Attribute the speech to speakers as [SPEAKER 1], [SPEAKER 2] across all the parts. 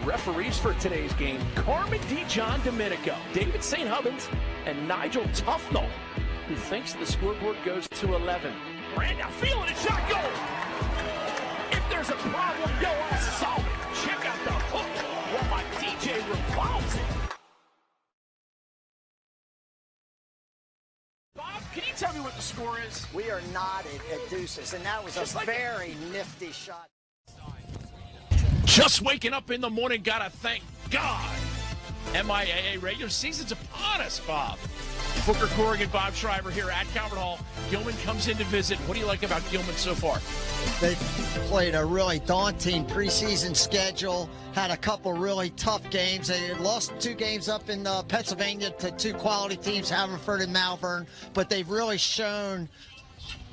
[SPEAKER 1] Referees for today's game, Carmen D. John Domenico, David St. Hubbins, and Nigel Tufnell, who thinks the scoreboard goes to 11. Randall feeling it, shot goal! If there's a problem, yo, I'll solve it. Check out the hook while my DJ revolves it. Bob, can you tell me what the score is?
[SPEAKER 2] We are knotted at deuces, and that was a very nifty shot.
[SPEAKER 1] Just waking up in the morning, gotta thank God. MIAA regular season's upon us, Bob. Booker Corrigan, Bob Schreiber here at Calvert Hall. Gilman comes in to visit. What do you like about Gilman so far?
[SPEAKER 2] They played a really daunting preseason schedule, had a couple really tough games. They lost 2 games up in Pennsylvania to 2 quality teams, Haverford and Malvern, but they've really shown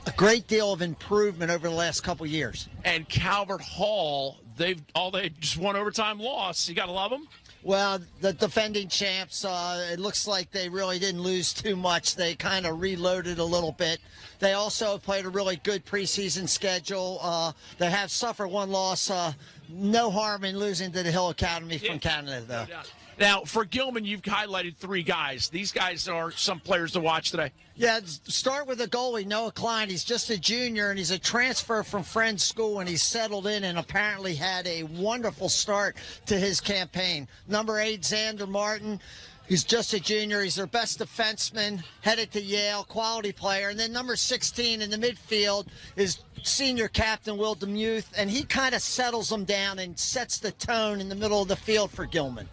[SPEAKER 2] a great deal of improvement over the last couple years.
[SPEAKER 1] And Calvert Hall, they just one overtime loss. You got to love them.
[SPEAKER 2] Well, the defending champs, it looks like they really didn't lose too much. They kind of reloaded a little bit. They also played a really good preseason schedule. They have suffered 1 loss. No harm in losing to the Hill Academy from Canada, though.
[SPEAKER 1] No doubt. Now, for Gilman, you've highlighted 3 guys. These guys are some players to watch today.
[SPEAKER 2] Yeah, start with the goalie, Noah Klein. He's just a junior, and he's a transfer from Friends School, and he's settled in and apparently had a wonderful start to his campaign. Number 8, Xander Martin. He's just a junior. He's their best defenseman, headed to Yale, quality player. And then number 16 in the midfield is senior captain Will Demuth, and he kind of settles them down and sets the tone in the middle of the field for Gilman.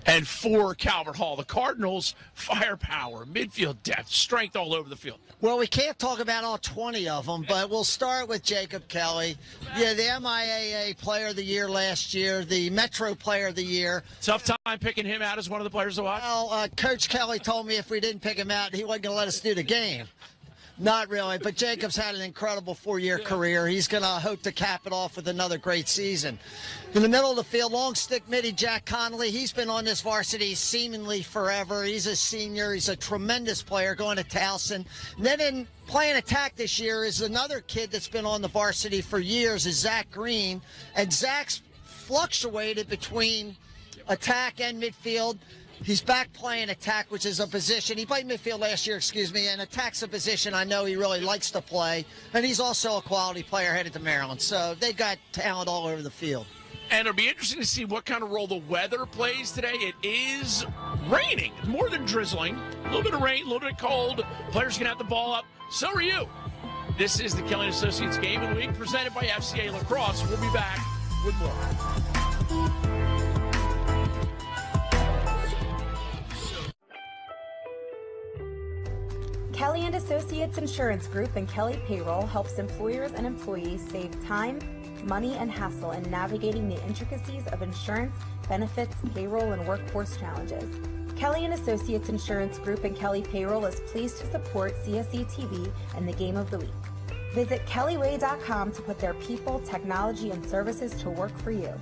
[SPEAKER 1] And for Calvert Hall, the Cardinals, firepower, midfield depth, strength all over the field.
[SPEAKER 2] Well, we can't talk about all 20 of them, but we'll start with Jacob Kelly. Yeah, the MIAA Player of the Year last year, the Metro Player of the Year.
[SPEAKER 1] Tough time picking him out as one of the players to watch?
[SPEAKER 2] Well, Coach Kelly told me if we didn't pick him out, he wasn't going to let us do the game. Not really, but Jacob's had an incredible 4-year career. He's going to hope to cap it off with another great season. In the middle of the field, long stick midi Jack Connolly. He's been on this varsity seemingly forever. He's a senior. He's a tremendous player going to Towson. And then in playing attack this year is another kid that's been on the varsity for years, is Zach Green. And Zach's fluctuated between attack and midfield. He's back playing attack, which is a position. He played midfield last year, and attack's a position I know he really likes to play. And he's also a quality player headed to Maryland. So they got talent all over the field.
[SPEAKER 1] And it'll be interesting to see what kind of role the weather plays today. It is raining, more than drizzling. A little bit of rain, a little bit of cold. Players can have the ball up. So are you. This is the Kelly & Associates Game of the Week presented by FCA Lacrosse. We'll be back with more.
[SPEAKER 3] Kelly & Associates Insurance Group and Kelly Payroll helps employers and employees save time, money, and hassle in navigating the intricacies of insurance, benefits, payroll, and workforce challenges. Kelly & Associates Insurance Group and Kelly Payroll is pleased to support CSE TV and the Game of the Week. Visit kellyway.com to put their people, technology, and services to work for you.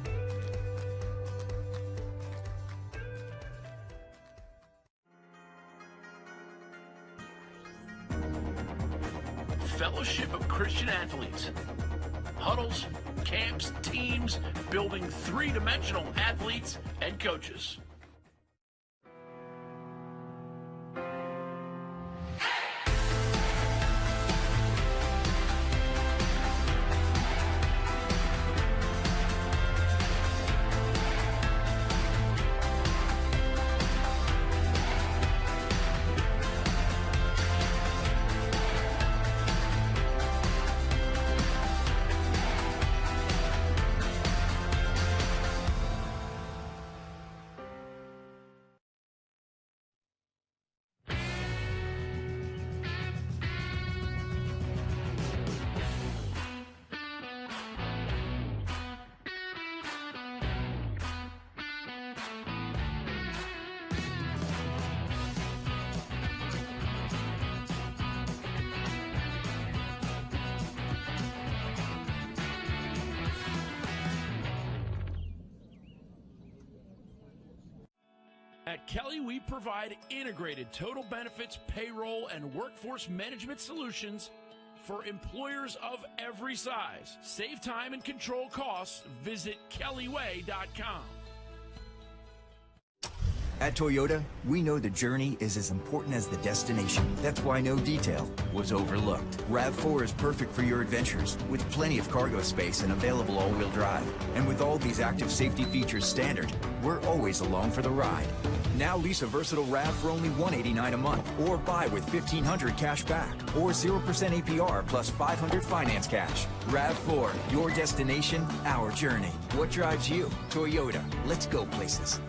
[SPEAKER 1] Fellowship of Christian Athletes. Huddles, camps, teams, building 3-dimensional athletes and coaches. At Kelly, we provide integrated total benefits, payroll, and workforce management solutions for employers of every size. Save time and control costs. Visit kellyway.com.
[SPEAKER 4] At Toyota, we know the journey is as important as the destination. That's why no detail was overlooked. RAV4 is perfect for your adventures, with plenty of cargo space and available all-wheel drive. And with all these active safety features standard, we're always along for the ride. Now lease a versatile RAV for only $189 a month, or buy with $1,500 cash back, or 0% APR plus $500 finance cash. RAV4, your destination, our journey. What drives you? Toyota. Let's go places.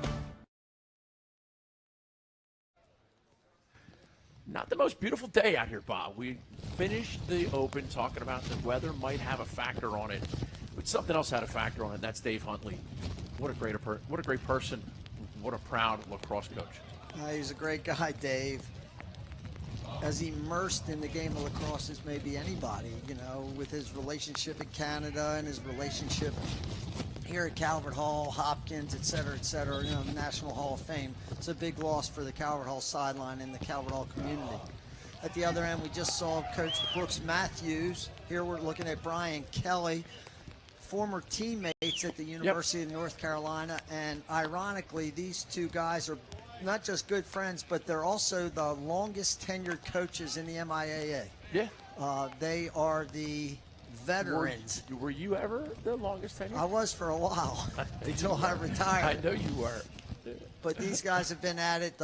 [SPEAKER 1] Not the most beautiful day out here, Bob. We finished the Open talking about the weather might have a factor on it, but something else had a factor on it. That's Dave Huntley. What a great person. What a proud lacrosse coach.
[SPEAKER 2] He's a great guy, Dave. As immersed in the game of lacrosse as maybe anybody, with his relationship in Canada and his relationship here at Calvert Hall, Hopkins, et cetera, National Hall of Fame. It's a big loss for the Calvert Hall sideline and the Calvert Hall community. At the other end, we just saw Coach Brooks Matthews. Here we're looking at Brian Kelly, former teammates at the University of North Carolina. And ironically, these two guys are not just good friends, but they're also the longest tenured coaches in the MIAA.
[SPEAKER 1] Yeah.
[SPEAKER 2] They are the veterans.
[SPEAKER 1] Were you ever the longest tenured?
[SPEAKER 2] I was for a while until I retired.
[SPEAKER 1] I know you were.
[SPEAKER 2] But these guys have been at it.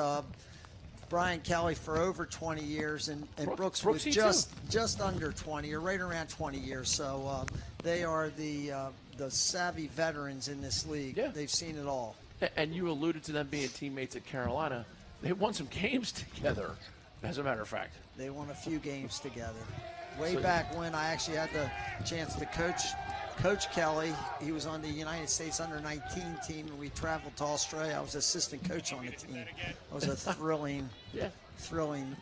[SPEAKER 2] Brian Kelly for over 20 years, and Brooks was just under 20, or right around 20 years. So they are the savvy veterans in this league.
[SPEAKER 1] Yeah.
[SPEAKER 2] They've seen it all.
[SPEAKER 1] And you alluded to them being teammates at Carolina. They won some games together, as a matter of fact.
[SPEAKER 2] They won a few games together. Way back when I actually had the chance to coach Kelly. He was on the United States under-19 team, and we traveled to Australia. I was assistant coach on the team. It was a thrilling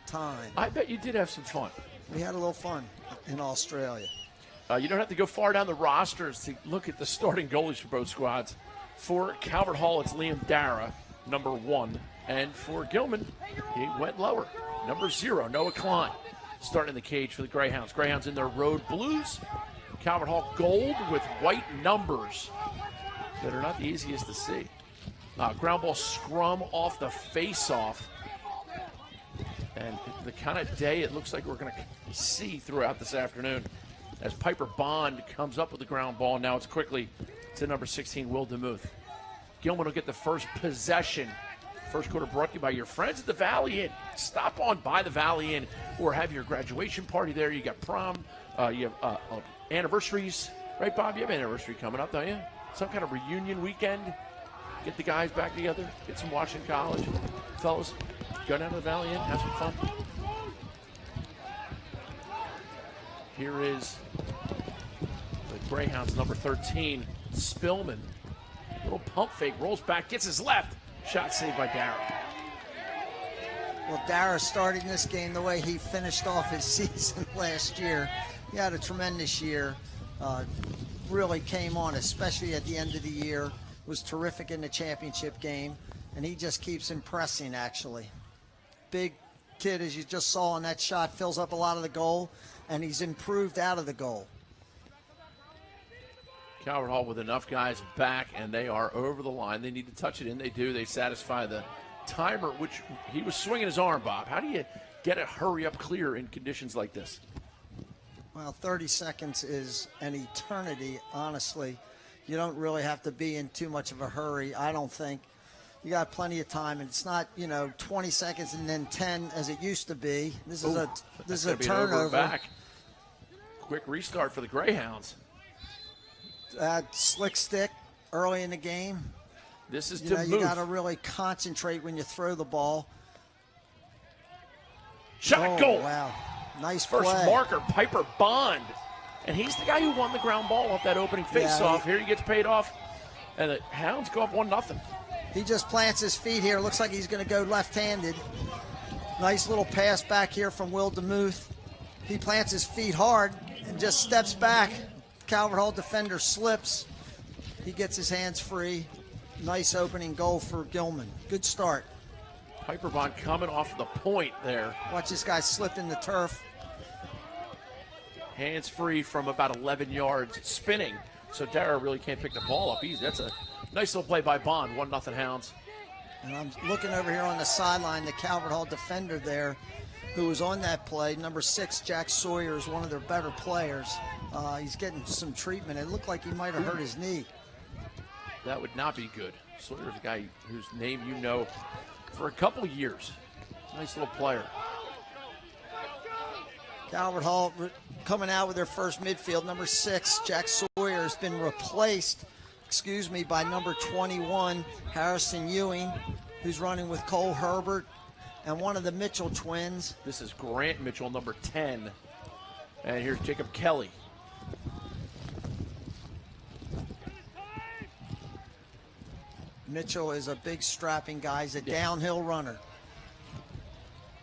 [SPEAKER 2] time.
[SPEAKER 1] I bet you did have some fun.
[SPEAKER 2] We had a little fun in Australia.
[SPEAKER 1] You don't have to go far down the rosters to look at the starting goalies for both squads. For Calvert Hall, it's Liam Dara, number 1. And for Gilman, he went lower. Number 0, Noah Klein, starting in the cage for the Greyhounds. Greyhounds in their road blues. Calvert Hall gold with white numbers that are not the easiest to see. Ground ball scrum off the face-off. And the kind of day it looks like we're going to see throughout this afternoon as Piper Bond comes up with the ground ball. Now it's quickly to number 16, Will DeMuth. Gilman will get the first possession. First quarter brought to you by your friends at the Valley Inn. Stop on by the Valley Inn or have your graduation party there. You got prom, you have anniversaries. Right, Bob? You have an anniversary coming up, don't you? Some kind of reunion weekend. Get the guys back together. Get some Washington College. Fellas, go down to the Valley Inn. Have some fun. Here is the Greyhounds, number 13, Spillman. Little pump fake, rolls back, gets his left. Shot saved by Dara.
[SPEAKER 2] Well, Dara starting this game the way he finished off his season last year. He had a tremendous year. Really came on, especially at the end of the year. Was terrific in the championship game, and he just keeps impressing, actually. Big kid, as you just saw in that shot, fills up a lot of the goal, and he's improved out of the goal.
[SPEAKER 1] Calvert Hall with enough guys back, and they are over the line. They need to touch it in. They do. They satisfy the timer, which he was swinging his arm, Bob. How do you get a hurry-up clear in conditions like this?
[SPEAKER 2] Well, 30 seconds is an eternity, honestly. You don't really have to be in too much of a hurry, I don't think. You got plenty of time, and it's not, 20 seconds and then 10 as it used to be. This is a turnover.
[SPEAKER 1] Back. Quick restart for the Greyhounds.
[SPEAKER 2] Slick stick early in the game.
[SPEAKER 1] This is
[SPEAKER 2] you got to really concentrate when you throw the ball.
[SPEAKER 1] Shot goal.
[SPEAKER 2] Wow. Nice
[SPEAKER 1] First
[SPEAKER 2] play.
[SPEAKER 1] marker, Piper Bond. And he's the guy who won the ground ball off that opening face-off. Here he gets paid off, and the Hounds go up 1-0.
[SPEAKER 2] He just plants his feet here. Looks like he's going to go left-handed. Nice little pass back here from Will DeMuth. He plants his feet hard and just steps back. Calvert Hall defender slips. He gets his hands free. Nice opening goal for Gilman. Good start.
[SPEAKER 1] Piper Bond coming off the point there.
[SPEAKER 2] Watch this guy slip in the turf.
[SPEAKER 1] Hands free from about 11 yards, spinning. So Dara really can't pick the ball up easy. That's a nice little play by Bond. 1-0 Hounds.
[SPEAKER 2] And I'm looking over here on the sideline, the Calvert Hall defender there who was on that play. Number 6, Jack Sawyer, is one of their better players. He's getting some treatment. It looked like he might have hurt his knee.
[SPEAKER 1] That would not be good. Sawyer's a guy whose name you know for a couple of years. Nice little player.
[SPEAKER 2] Calvert Hall coming out with their first midfield. Number 6, Jack Sawyer, has been replaced, by number 21, Harrison Ewing, who's running with Cole Herbert and one of the Mitchell twins.
[SPEAKER 1] This is Grant Mitchell, number 10. And here's Jacob Kelly.
[SPEAKER 2] Mitchell is a big strapping guy. He's a downhill runner.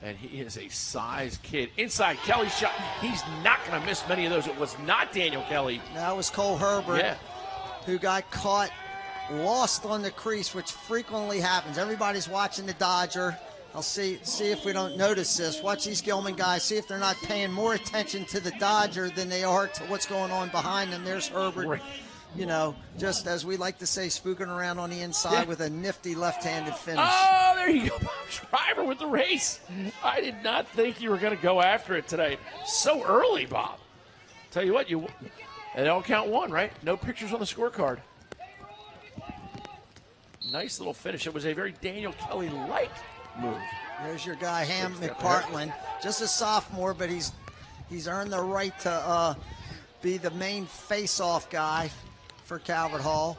[SPEAKER 1] And he is a size kid. Inside Kelly's shot. He's not going to miss many of those. It was not Daniel Kelly.
[SPEAKER 2] That was Cole Herbert,
[SPEAKER 1] Yeah.
[SPEAKER 2] who got caught lost on the crease, which frequently happens. Everybody's watching the Dodger. I'll see if we don't notice this. Watch these Gilman guys. See if they're not paying more attention to the Dodger than they are to what's going on behind them. There's Herbert.
[SPEAKER 1] Right.
[SPEAKER 2] You know, just as we like to say, spooking around on the inside with a nifty left-handed finish.
[SPEAKER 1] Oh, there you go. Bob Schreiber with the race. I did not think you were going to go after it today. So early, Bob. Tell you what, it all count one, right? No pictures on the scorecard. Nice little finish. It was a very Daniel Kelly-like move.
[SPEAKER 2] There's your guy, Ham McPartland. Just a sophomore, but he's earned the right to be the main face-off guy for Calvert Hall.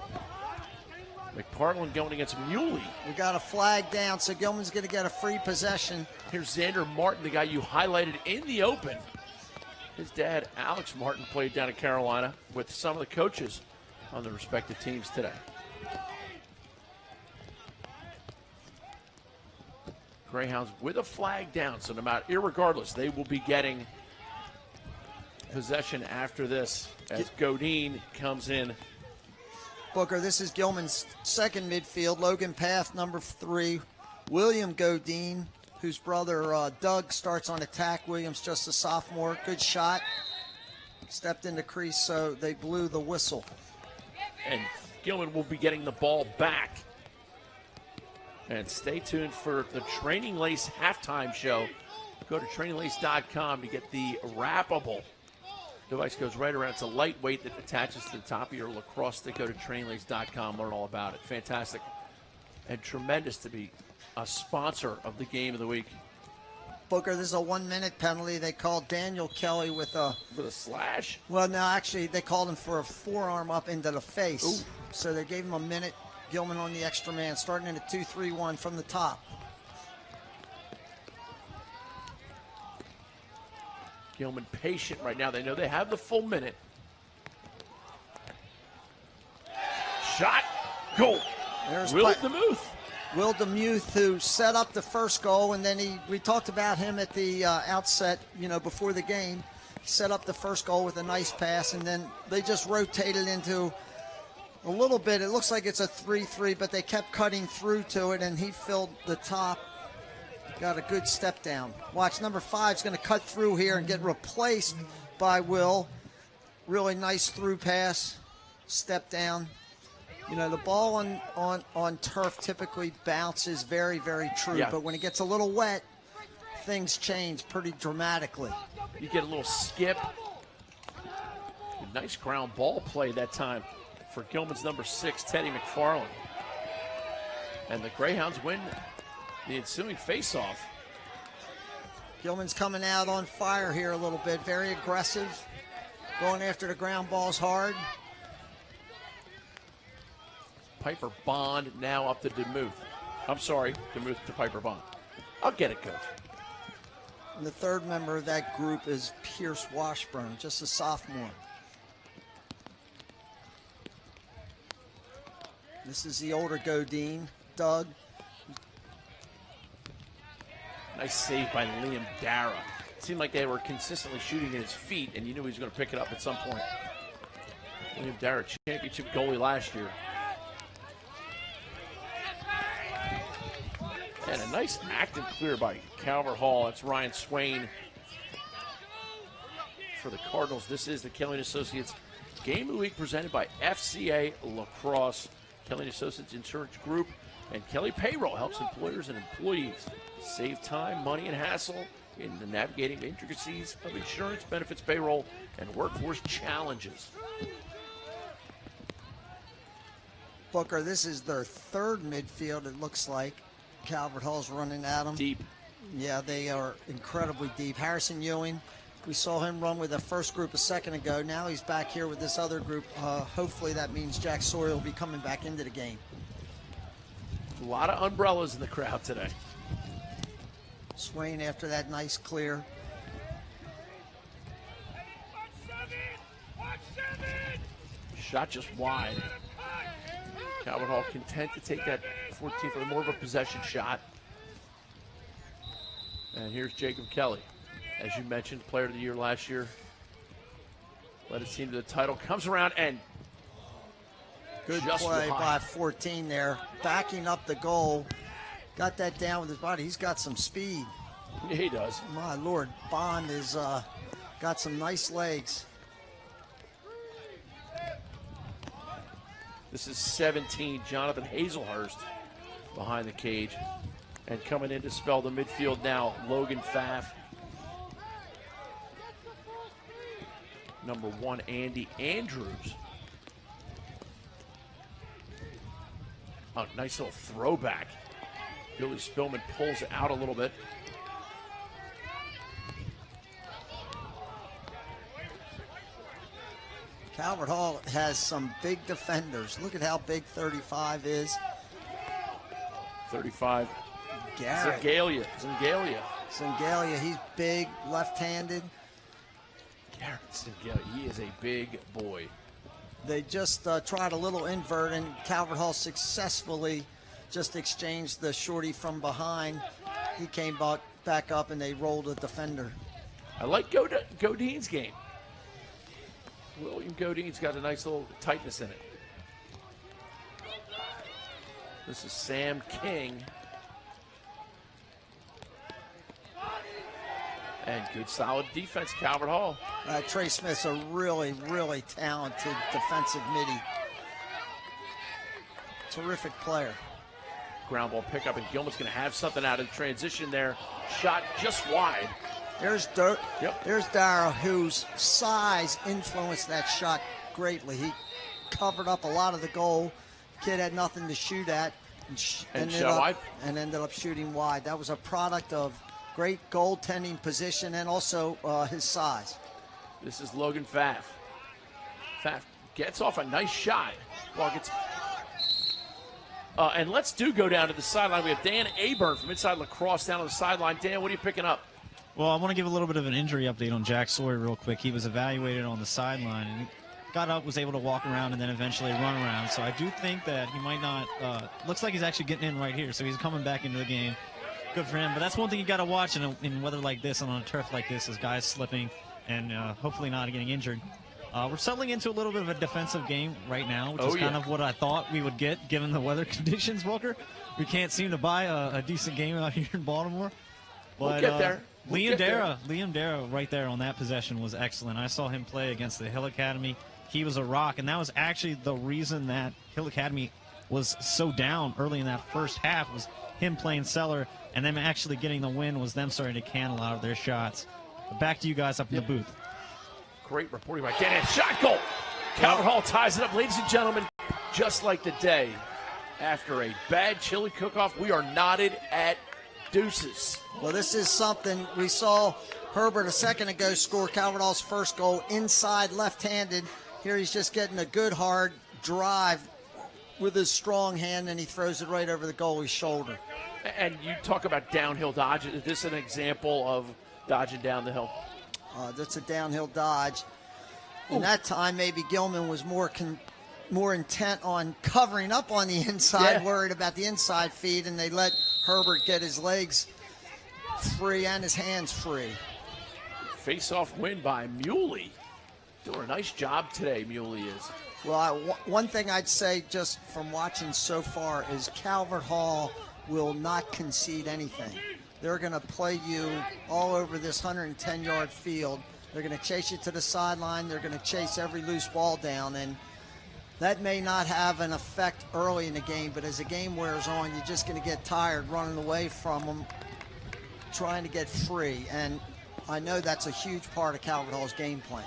[SPEAKER 1] McPartland going against Muley.
[SPEAKER 2] We got a flag down, so Gilman's going to get a free possession.
[SPEAKER 1] Here's Xander Martin, the guy you highlighted in the open. His dad, Alex Martin, played down at Carolina with some of the coaches on the respective teams today. Greyhounds with a flag down, so no matter, irregardless, they will be getting possession after this as Godine comes in.
[SPEAKER 2] Booker, this is Gilman's second midfield. Logan Path, number 3. William Godine, whose brother Doug starts on attack. William's just a sophomore. Good shot. Stepped in the crease, so they blew the whistle.
[SPEAKER 1] And Gilman will be getting the ball back. And stay tuned for the Training Lace halftime show. Go to traininglace.com to get the wrappable device. Goes right around. It's a lightweight that attaches to the top of your lacrosse stick. Go to traininglace.com. Learn all about it. Fantastic and tremendous to be a sponsor of the game of the week.
[SPEAKER 2] Booker, this is a 1-minute penalty. They called Daniel Kelly with a
[SPEAKER 1] slash.
[SPEAKER 2] Well, no, actually, they called him for a forearm up into the face. Ooh. So they gave him a minute. Gilman on the extra man, starting in a 2-3-1 from the top.
[SPEAKER 1] Gilman patient right now. They know they have the full minute. Shot. Goal.
[SPEAKER 2] There's
[SPEAKER 1] Will DeMuth.
[SPEAKER 2] Will DeMuth, who set up the first goal, and then we talked about him at the outset, before the game. He set up the first goal with a nice pass, and then they just rotated into a little bit. It looks like it's a 3-3, but they kept cutting through to it, and he filled the top. Got a good step down. Watch, number 5 is going to cut through here and get replaced by Will. Really nice through pass, step down. The ball on turf typically bounces very, very true,
[SPEAKER 1] yeah.
[SPEAKER 2] But when it gets a little wet, things change pretty dramatically.
[SPEAKER 1] You get a little skip. Nice ground ball play that time for Gilman's number 6, Teddy McFarland. And the Greyhounds win the ensuing face-off.
[SPEAKER 2] Gilman's coming out on fire here a little bit. Very aggressive. Going after the ground balls hard.
[SPEAKER 1] Piper Bond now up to DeMuth. I'm sorry, DeMuth to Piper Bond. I'll get it, Coach.
[SPEAKER 2] And the third member of that group is Pierce Washburn, just a sophomore. This is the older Godine, Doug.
[SPEAKER 1] Nice save by Liam Dara. It seemed like they were consistently shooting at his feet, and you knew he was going to pick it up at some point. Liam Dara, championship goalie last year. And a nice active clear by Calvert Hall. That's Ryan Swain for the Cardinals. This is the Kelly & Associates Game of the Week presented by FCA Lacrosse. Kelly & Associates Insurance Group, And Kelly Payroll helps employers and employees save time, money, and hassle in the navigating the intricacies of insurance, benefits, payroll, and workforce challenges.
[SPEAKER 2] Booker, this is their third midfield, it looks like. Calvert Hall's running at them.
[SPEAKER 1] Deep.
[SPEAKER 2] Yeah, they are incredibly deep. Harrison Ewing, we saw him run with the first group a second ago. Now he's back here with this other group. Hopefully that means Jack Sawyer will be coming back into the game.
[SPEAKER 1] A lot of umbrellas in the crowd today.
[SPEAKER 2] Swain after that nice clear.
[SPEAKER 1] Shot just wide. Calvert Hall content to take that 14th for more of a possession shot. And here's Jacob Kelly. As you mentioned, player of the year last year. Led his team to the title. Comes around and
[SPEAKER 2] good
[SPEAKER 1] just
[SPEAKER 2] play
[SPEAKER 1] wide.
[SPEAKER 2] by 14 there. Backing up the goal. Got that down with his body. He's got some speed.
[SPEAKER 1] Yeah, he does.
[SPEAKER 2] My Lord, Bond is got some nice legs.
[SPEAKER 1] This is 17, Jonathan Hazelhurst behind the cage. And coming in to spell the midfield now, Logan Pfaff. Number 1, Andy Andrews. Oh, nice little throwback. Billy Spillman pulls it out a little bit.
[SPEAKER 2] Calvert Hall has some big defenders. Look at how big 35 is.
[SPEAKER 1] 35.
[SPEAKER 2] Garrett.
[SPEAKER 1] Zengalia.
[SPEAKER 2] He's big, left-handed.
[SPEAKER 1] Garrett Zengalia, he is a big boy.
[SPEAKER 2] They just tried a little invert, and Calvert Hall successfully just exchanged the shorty from behind. He came back up, and they rolled a defender.
[SPEAKER 1] I like Godine's game. William Godine's got a nice little tightness in it. This is Sam King. And good solid defense, Calvert Hall.
[SPEAKER 2] Trey Smith's a really, really talented defensive midi. Terrific player.
[SPEAKER 1] Ground ball pickup, and Gilman's going to have something out of the transition there. Shot just wide.
[SPEAKER 2] There's Dara, whose size influenced that shot greatly. He covered up a lot of the goal. Kid had nothing to shoot at and ended up shooting wide. That was a product of great goaltending position and also his size.
[SPEAKER 1] This is Logan Pfaff. Pfaff gets off a nice shot. And let's go down to the sideline. We have Dan Aburn from inside Lacrosse down on the sideline. Dan, what are you picking up?
[SPEAKER 5] Well, I want to give a little bit of an injury update on Jack Sawyer real quick. He was evaluated on the sideline, and he got up, was able to walk around, and then eventually run around. So I do think that he might not looks like he's actually getting in right here, so he's coming back into the game. Good for him. But that's one thing you got to watch in weather like this and on a turf like this is guys slipping and hopefully not getting injured. We're settling into a little bit of a defensive game right now, which is kind of what I thought we would get given the weather conditions, Walker. We can't seem to buy a decent game out here in Baltimore. But,
[SPEAKER 1] we'll get there.
[SPEAKER 5] Liam Dara right there on that possession was excellent. I saw him play against the Hill Academy. He was a rock, and that was actually the reason that Hill Academy was so down early in that first half was him playing cellar, and them actually getting the win was them starting to can a lot of their shots. But back to you guys up in the booth.
[SPEAKER 1] Great reporting by Dan. Shot goal. Calvert Hall ties it up. Ladies and gentlemen, just like the day after a bad chili cook-off, we are knotted at deuces.
[SPEAKER 2] Well, this is something we saw Herbert a second ago score Calvert Hall's first goal inside left-handed. Here he's just getting a good hard drive with his strong hand, and he throws it right over the goalie's shoulder.
[SPEAKER 1] And you talk about downhill dodge. Is this an example of dodging down the hill?
[SPEAKER 2] That's a downhill dodge. In that time, maybe Gilman was more intent on covering up on the inside, worried about the inside feed, and they let Herbert get his legs free and his hands free.
[SPEAKER 1] Face-off win by Muley. Doing a nice job today, Muley is.
[SPEAKER 2] Well, one thing I'd say just from watching so far is Calvert Hall will not concede anything. They're going to play you all over this 110-yard field. They're going to chase you to the sideline. They're going to chase every loose ball down. And That may not have an effect early in the game, but as the game wears on, you're just going to get tired running away from them, trying to get free. And I know that's a huge part of Calvert Hall's game plan.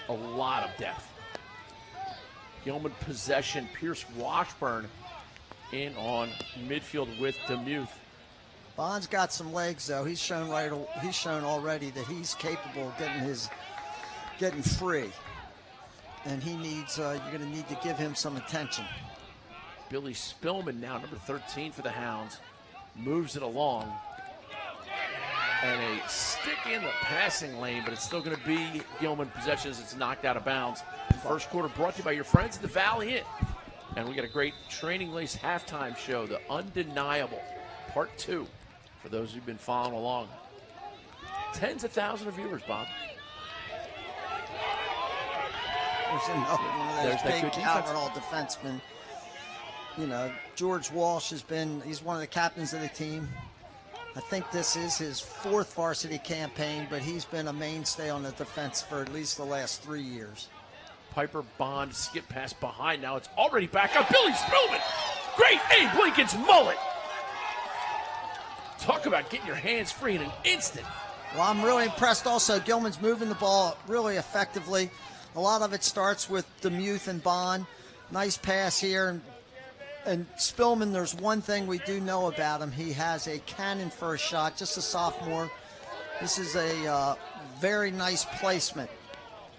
[SPEAKER 1] A lot of depth. Gilman possession. Pierce Washburn in on midfield with Demuth.
[SPEAKER 2] Bond's got some legs, though. He's shown already that he's capable of getting free. And he needs, you're going to need to give him some attention.
[SPEAKER 1] Billy Spillman now, number 13 for the Hounds, moves it along. And a stick in the passing lane, but it's still going to be Gilman possession as it's knocked out of bounds. First quarter brought to you by your friends at the Valley Inn. And we got a great Training Lace halftime show, The Undeniable, Part 2, for those who've been following along. Tens of thousands of viewers, Bob.
[SPEAKER 2] There's another one of those big Calvert Hall defensemen. You know, George Walsh he's one of the captains of the team. I think this is his 4th varsity campaign, but he's been a mainstay on the defense for at least the last 3 years.
[SPEAKER 1] Piper Bond skip pass behind. Now it's already back up. Billy Spillman. Great Abe Lincoln's mullet. Talk about getting your hands free in an instant.
[SPEAKER 2] Well, I'm really impressed also. Gilman's moving the ball really effectively. A lot of it starts with Demuth and Bond. Nice pass here. And Spillman, there's one thing we do know about him. He has a cannon for a shot, just a sophomore. This is a very nice placement.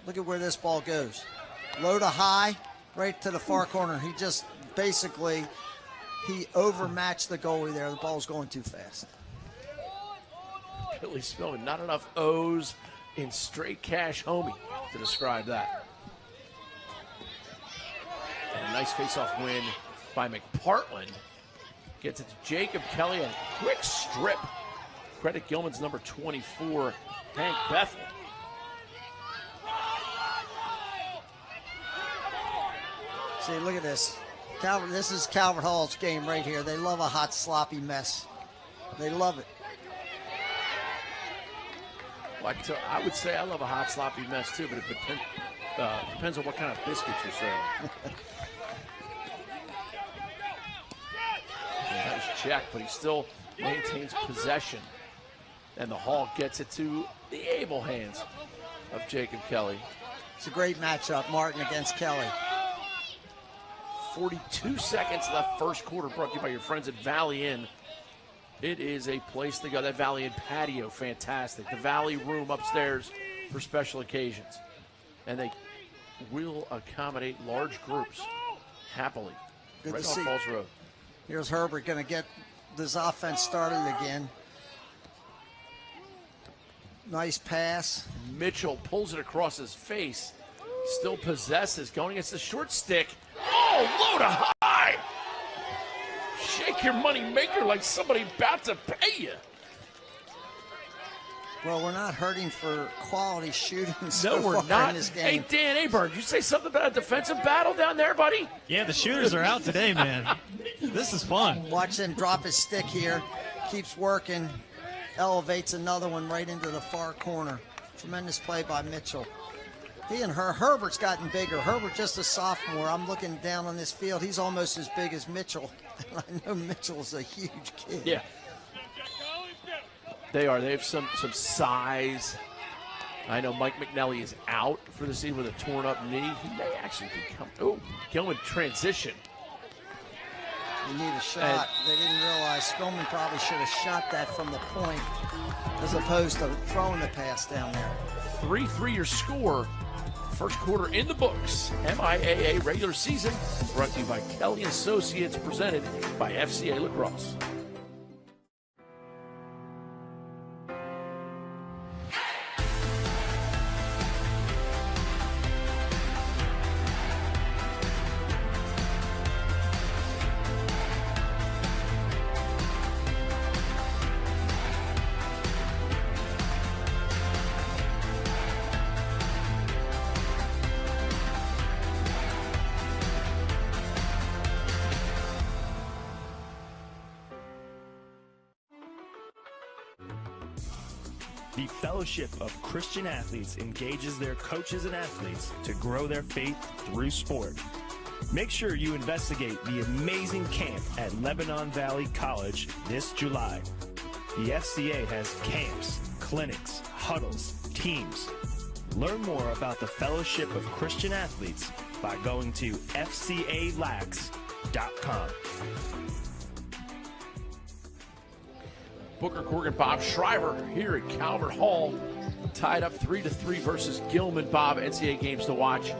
[SPEAKER 2] Look at where this ball goes. Low to high, right to the far corner. He just basically, he overmatched the goalie there. The ball's going too fast.
[SPEAKER 1] Billy Spillman, not enough O's in straight cash homie to describe that. And a nice face-off win by McPartland. Gets it to Jacob Kelly, a quick strip. Credit Gilman's number 24, Hank Bethel.
[SPEAKER 2] See, look at this. This is Calvert Hall's game right here. They love a hot, sloppy mess. They love it.
[SPEAKER 1] Well, I would say I love a hot, sloppy mess too, but it depends on what kind of biscuits you're serving. Nice check, but he still maintains possession. And the Hall gets it to the able hands of Jacob Kelly.
[SPEAKER 2] It's a great matchup, Martin against Kelly.
[SPEAKER 1] 42 seconds left first quarter, brought to you by your friends at Valley Inn. It is a place to go. That Valley Inn patio, fantastic. The Valley Room upstairs for special occasions. And they will accommodate large groups happily.
[SPEAKER 2] Good
[SPEAKER 1] right
[SPEAKER 2] to
[SPEAKER 1] off
[SPEAKER 2] see.
[SPEAKER 1] Falls Road.
[SPEAKER 2] Here's Herbert going to get this offense started again. Nice pass.
[SPEAKER 1] Mitchell pulls it across his face. Still possesses, going against the short stick. Oh, low to high! Shake your money maker like somebody about to pay you.
[SPEAKER 2] Well, we're not hurting for quality shooting
[SPEAKER 1] No, we're
[SPEAKER 2] far
[SPEAKER 1] not.
[SPEAKER 2] in this game.
[SPEAKER 1] Hey, Dan Aberg, did you say something about a defensive battle down there, buddy?
[SPEAKER 5] Yeah, the shooters are out today, man. This is fun.
[SPEAKER 2] Watch him drop his stick here. Keeps working. Elevates another one right into the far corner. Tremendous play by Mitchell. He and Herbert's gotten bigger. Herbert just a sophomore. I'm looking down on this field. He's almost as big as Mitchell. I know Mitchell's a huge kid.
[SPEAKER 1] Yeah. They are. They have some size. I know Mike McNelly is out for the season with a torn up knee. He may actually become. Oh, Gilman transition.
[SPEAKER 2] You need a shot. They didn't realize Spillman probably should have shot that from the point as opposed to throwing the pass down there.
[SPEAKER 1] 3-3 your score. First quarter in the books. MIAA regular season brought to you by Kelly Associates, presented by FCA Lacrosse.
[SPEAKER 6] The Fellowship of Christian Athletes engages their coaches and athletes to grow their faith through sport. Make sure you investigate the amazing camp at Lebanon Valley College this July. The FCA has camps, clinics, huddles, teams. Learn more about the Fellowship of Christian Athletes by going to fcalax.com.
[SPEAKER 1] Booker Corrigan, Bob Shriver here at Calvert Hall, tied up 3-3 versus Gilman. Bob, NCAA games to watch.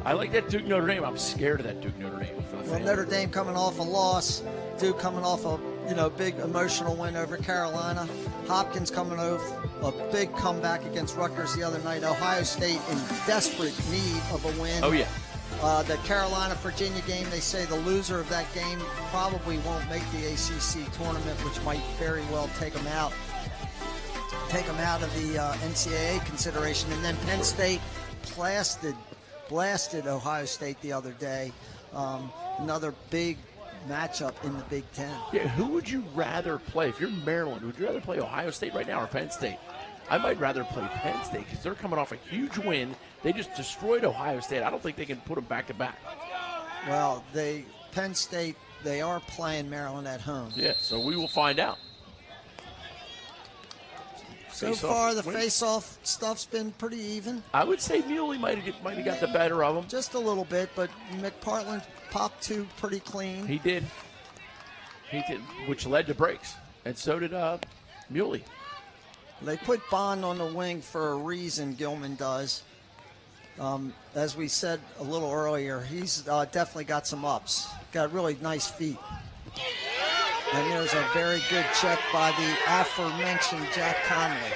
[SPEAKER 1] I like that Duke Notre Dame. I'm scared of that Duke Notre Dame for the fans.
[SPEAKER 2] Well, Notre Dame coming off a loss, Duke coming off a big emotional win over Carolina. Hopkins coming off a big comeback against Rutgers the other night. Ohio State in desperate need of a win.
[SPEAKER 1] Oh yeah.
[SPEAKER 2] The Carolina-Virginia game, they say the loser of that game probably won't make the ACC tournament, which might very well take them out of the NCAA consideration. And then Penn State blasted Ohio State the other day. Another big matchup in the Big Ten.
[SPEAKER 1] Yeah, who would you rather play? If you're Maryland, would you rather play Ohio State right now or Penn State? I might rather play Penn State because they're coming off a huge win. They just destroyed Ohio State. I don't think they can put them back to back.
[SPEAKER 2] Well, Penn State, they are playing Maryland at home.
[SPEAKER 1] Yeah, so we will find out.
[SPEAKER 2] So far, the face-off stuff's been pretty even.
[SPEAKER 1] I would say Muley might have got the better of them.
[SPEAKER 2] Just a little bit, but McPartland popped two pretty clean.
[SPEAKER 1] He did, which led to breaks, and so did Muley.
[SPEAKER 2] They put Bond on the wing for a reason, Gilman does. As we said a little earlier, he's definitely got some ups. Got really nice feet. And there's a very good check by the aforementioned Jack Conley.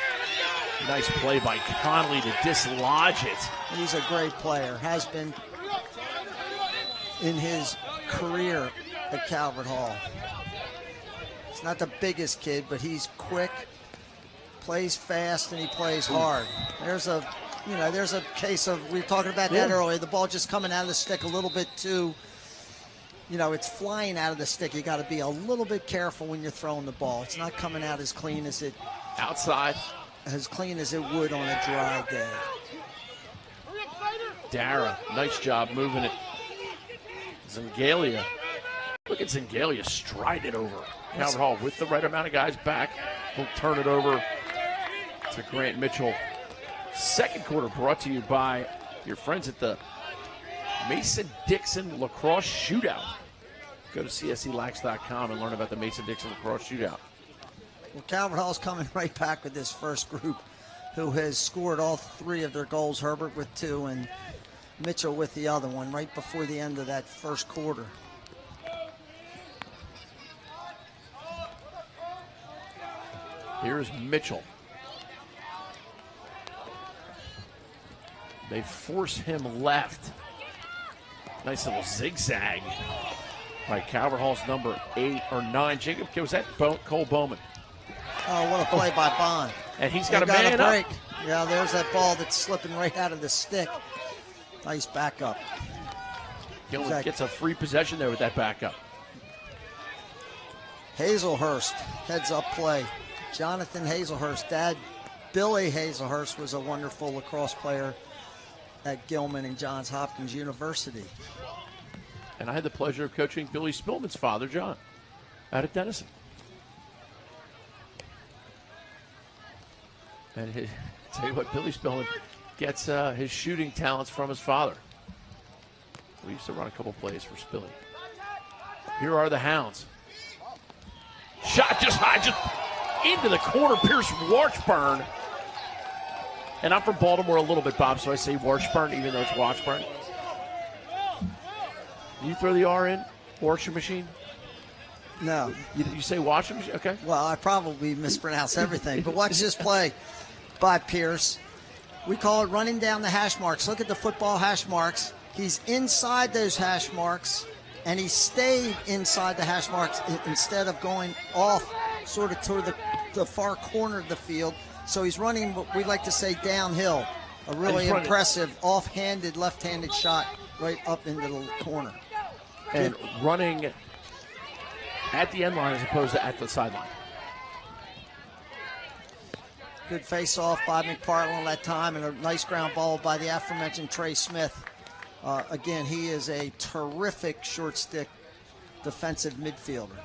[SPEAKER 1] Nice play by Conley to dislodge it.
[SPEAKER 2] He's a great player. Has been in his career at Calvert Hall. He's not the biggest kid, but he's quick, plays fast, and he plays hard. There's a case of, we were talking about that earlier, the ball just coming out of the stick a little bit too, it's flying out of the stick. You got to be a little bit careful when you're throwing the ball. It's not coming out as clean as it
[SPEAKER 1] outside,
[SPEAKER 2] as clean as it would on a dry day.
[SPEAKER 1] Dara, nice job moving it. Zengalia, look at Zengalia stride it over Calvert Hall with the right amount of guys back. He'll turn it over to Grant Mitchell. Second quarter brought to you by your friends at the Mason-Dixon Lacrosse Shootout. Go to cselax.com and learn about the Mason-Dixon Lacrosse Shootout.
[SPEAKER 2] Well, Calvert Hall's coming right back with this first group, who has scored all three of their goals, Herbert with two and Mitchell with the other one, right before the end of that first quarter.
[SPEAKER 1] Here's Mitchell. They force him left. Nice little zigzag by Calvert Hall's number 8 or 9. Jacob, was that Cole Bowman?
[SPEAKER 2] Oh, what a play by Bond.
[SPEAKER 1] And he's got a man
[SPEAKER 2] break.
[SPEAKER 1] up.
[SPEAKER 2] Yeah, there's that ball that's slipping right out of the stick. Nice backup.
[SPEAKER 1] Gilman gets a free possession there with that backup.
[SPEAKER 2] Hazelhurst heads up play. Jonathan Hazelhurst, dad Billy Hazelhurst was a wonderful lacrosse player at Gilman and Johns Hopkins University.
[SPEAKER 1] And I had the pleasure of coaching Billy Spillman's father, John, out at Denison. And tell you what, Billy Spillman gets his shooting talents from his father. We used to run a couple plays for Spilly. Here are the Hounds. Shot just high, just into the corner. Pierce Washburn. And I'm from Baltimore a little bit, Bob, so I say Washburn, even though it's Washburn. You throw the R in? Washing machine?
[SPEAKER 2] No.
[SPEAKER 1] You say washing machine? Okay.
[SPEAKER 2] Well, I probably mispronounce everything, but watch this play by Pierce. We call it running down the hash marks. Look at the football hash marks. He's inside those hash marks, and he stayed inside the hash marks instead of going off sort of toward the far corner of the field. So he's running what we like to say downhill. A really impressive off-handed, left-handed shot right up into the corner.
[SPEAKER 1] And running at the end line as opposed to at the sideline.
[SPEAKER 2] Good face-off by McPartland that time, and a nice ground ball by the aforementioned Trey Smith. Again, he is a terrific short stick defensive midfielder.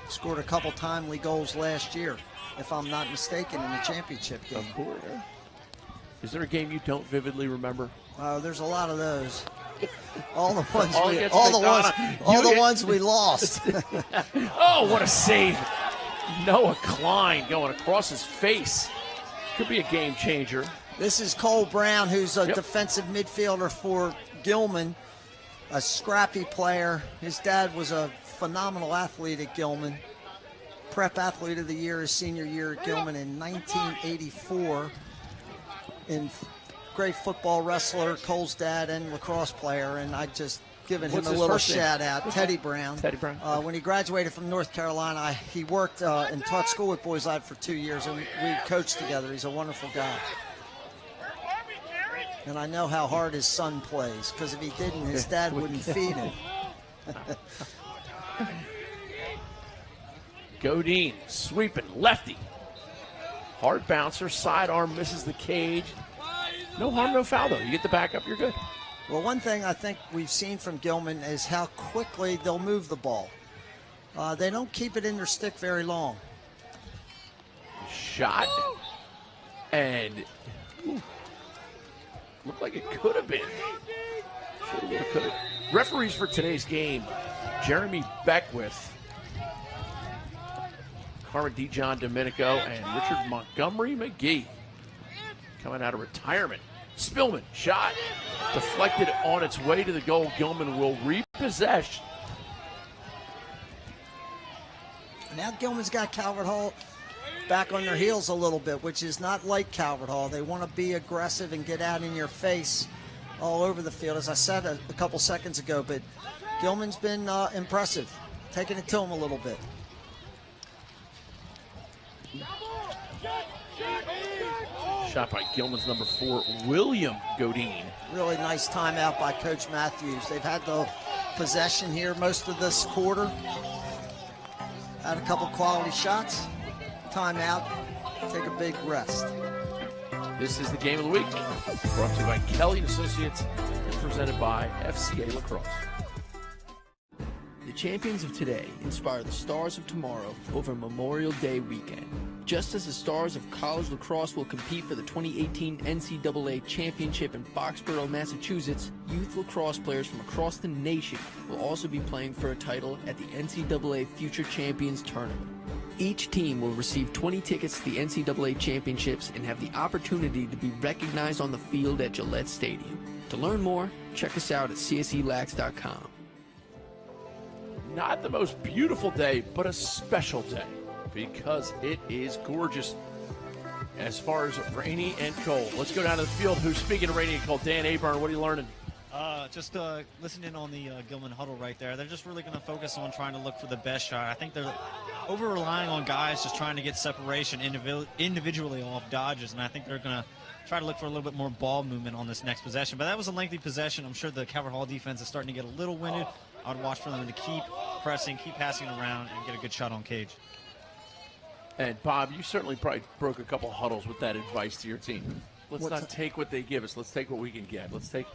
[SPEAKER 2] Scored a couple timely goals last year, if I'm not mistaken, in the championship game.
[SPEAKER 1] Of course. Is there a game you don't vividly remember?
[SPEAKER 2] There's a lot of those. All the ones we lost.
[SPEAKER 1] Oh, what a save. Noah Klein going across his face. Could be a game changer.
[SPEAKER 2] This is Cole Brown, who's a defensive midfielder for Gilman, a scrappy player. His dad was a phenomenal athlete at Gilman. Prep Athlete of the Year his senior year at Gilman in 1984. And great football wrestler, Cole's dad, and lacrosse player. And I just given him a little shout out, Teddy Brown.
[SPEAKER 1] Teddy Brown.
[SPEAKER 2] When he graduated from North Carolina, he worked and taught school at Boys Lad for 2 years, and we coached together. He's a wonderful guy. And I know how hard his son plays, because if he didn't, his dad wouldn't feed him.
[SPEAKER 1] Godine sweeping lefty. Hard bouncer, sidearm misses the cage. No harm, no foul, though. You get the backup, you're good.
[SPEAKER 2] Well, one thing I think we've seen from Gilman is how quickly they'll move the ball. They don't keep it in their stick very long.
[SPEAKER 1] Shot. And looked like it could have been. Could have. Referees for today's game, Jeremy Beckwith, Carmen DeJohn Domenico, and Richard Montgomery McGee coming out of retirement. Spillman, shot, deflected on its way to the goal. Gilman will repossess.
[SPEAKER 2] Now Gilman's got Calvert Hall back on their heels a little bit, which is not like Calvert Hall. They want to be aggressive and get out in your face all over the field, as I said a couple seconds ago, but Gilman's been impressive, taking it to him a little bit.
[SPEAKER 1] Shot by Gilman's number 4, William Godine.
[SPEAKER 2] Really nice timeout by Coach Matthews. They've had the possession here most of this quarter. Had a couple quality shots. Timeout. Take a big rest.
[SPEAKER 1] This is the game of the week. Brought to you by Kelly & Associates and presented by FCA Lacrosse.
[SPEAKER 7] The champions of today inspire the stars of tomorrow over Memorial Day weekend. Just as the stars of college lacrosse will compete for the 2018 NCAA Championship in Foxborough, Massachusetts, youth lacrosse players from across the nation will also be playing for a title at the NCAA Future Champions Tournament. Each team will receive 20 tickets to the NCAA Championships and have the opportunity to be recognized on the field at Gillette Stadium. To learn more, check us out at cselax.com.
[SPEAKER 1] Not the most beautiful day, but a special day, because it is gorgeous as far as rainy and cold. Let's go down to the field. Who's speaking of rainy and cold? Dan Aburn, what are you learning?
[SPEAKER 5] Just listening on the Gilman huddle right there. They're just really going to focus on trying to look for the best shot. I think they're over-relying on guys just trying to get separation individually off dodges, and I think they're going to try to look for a little bit more ball movement on this next possession. But that was a lengthy possession. I'm sure the Calvert Hall defense is starting to get a little winded. I would watch for them to keep pressing, keep passing around, and get a good shot on cage.
[SPEAKER 1] And, Bob, you certainly probably broke a couple huddles with that advice to your team. Let's not take what they give us. Let's take what we can get. Let's take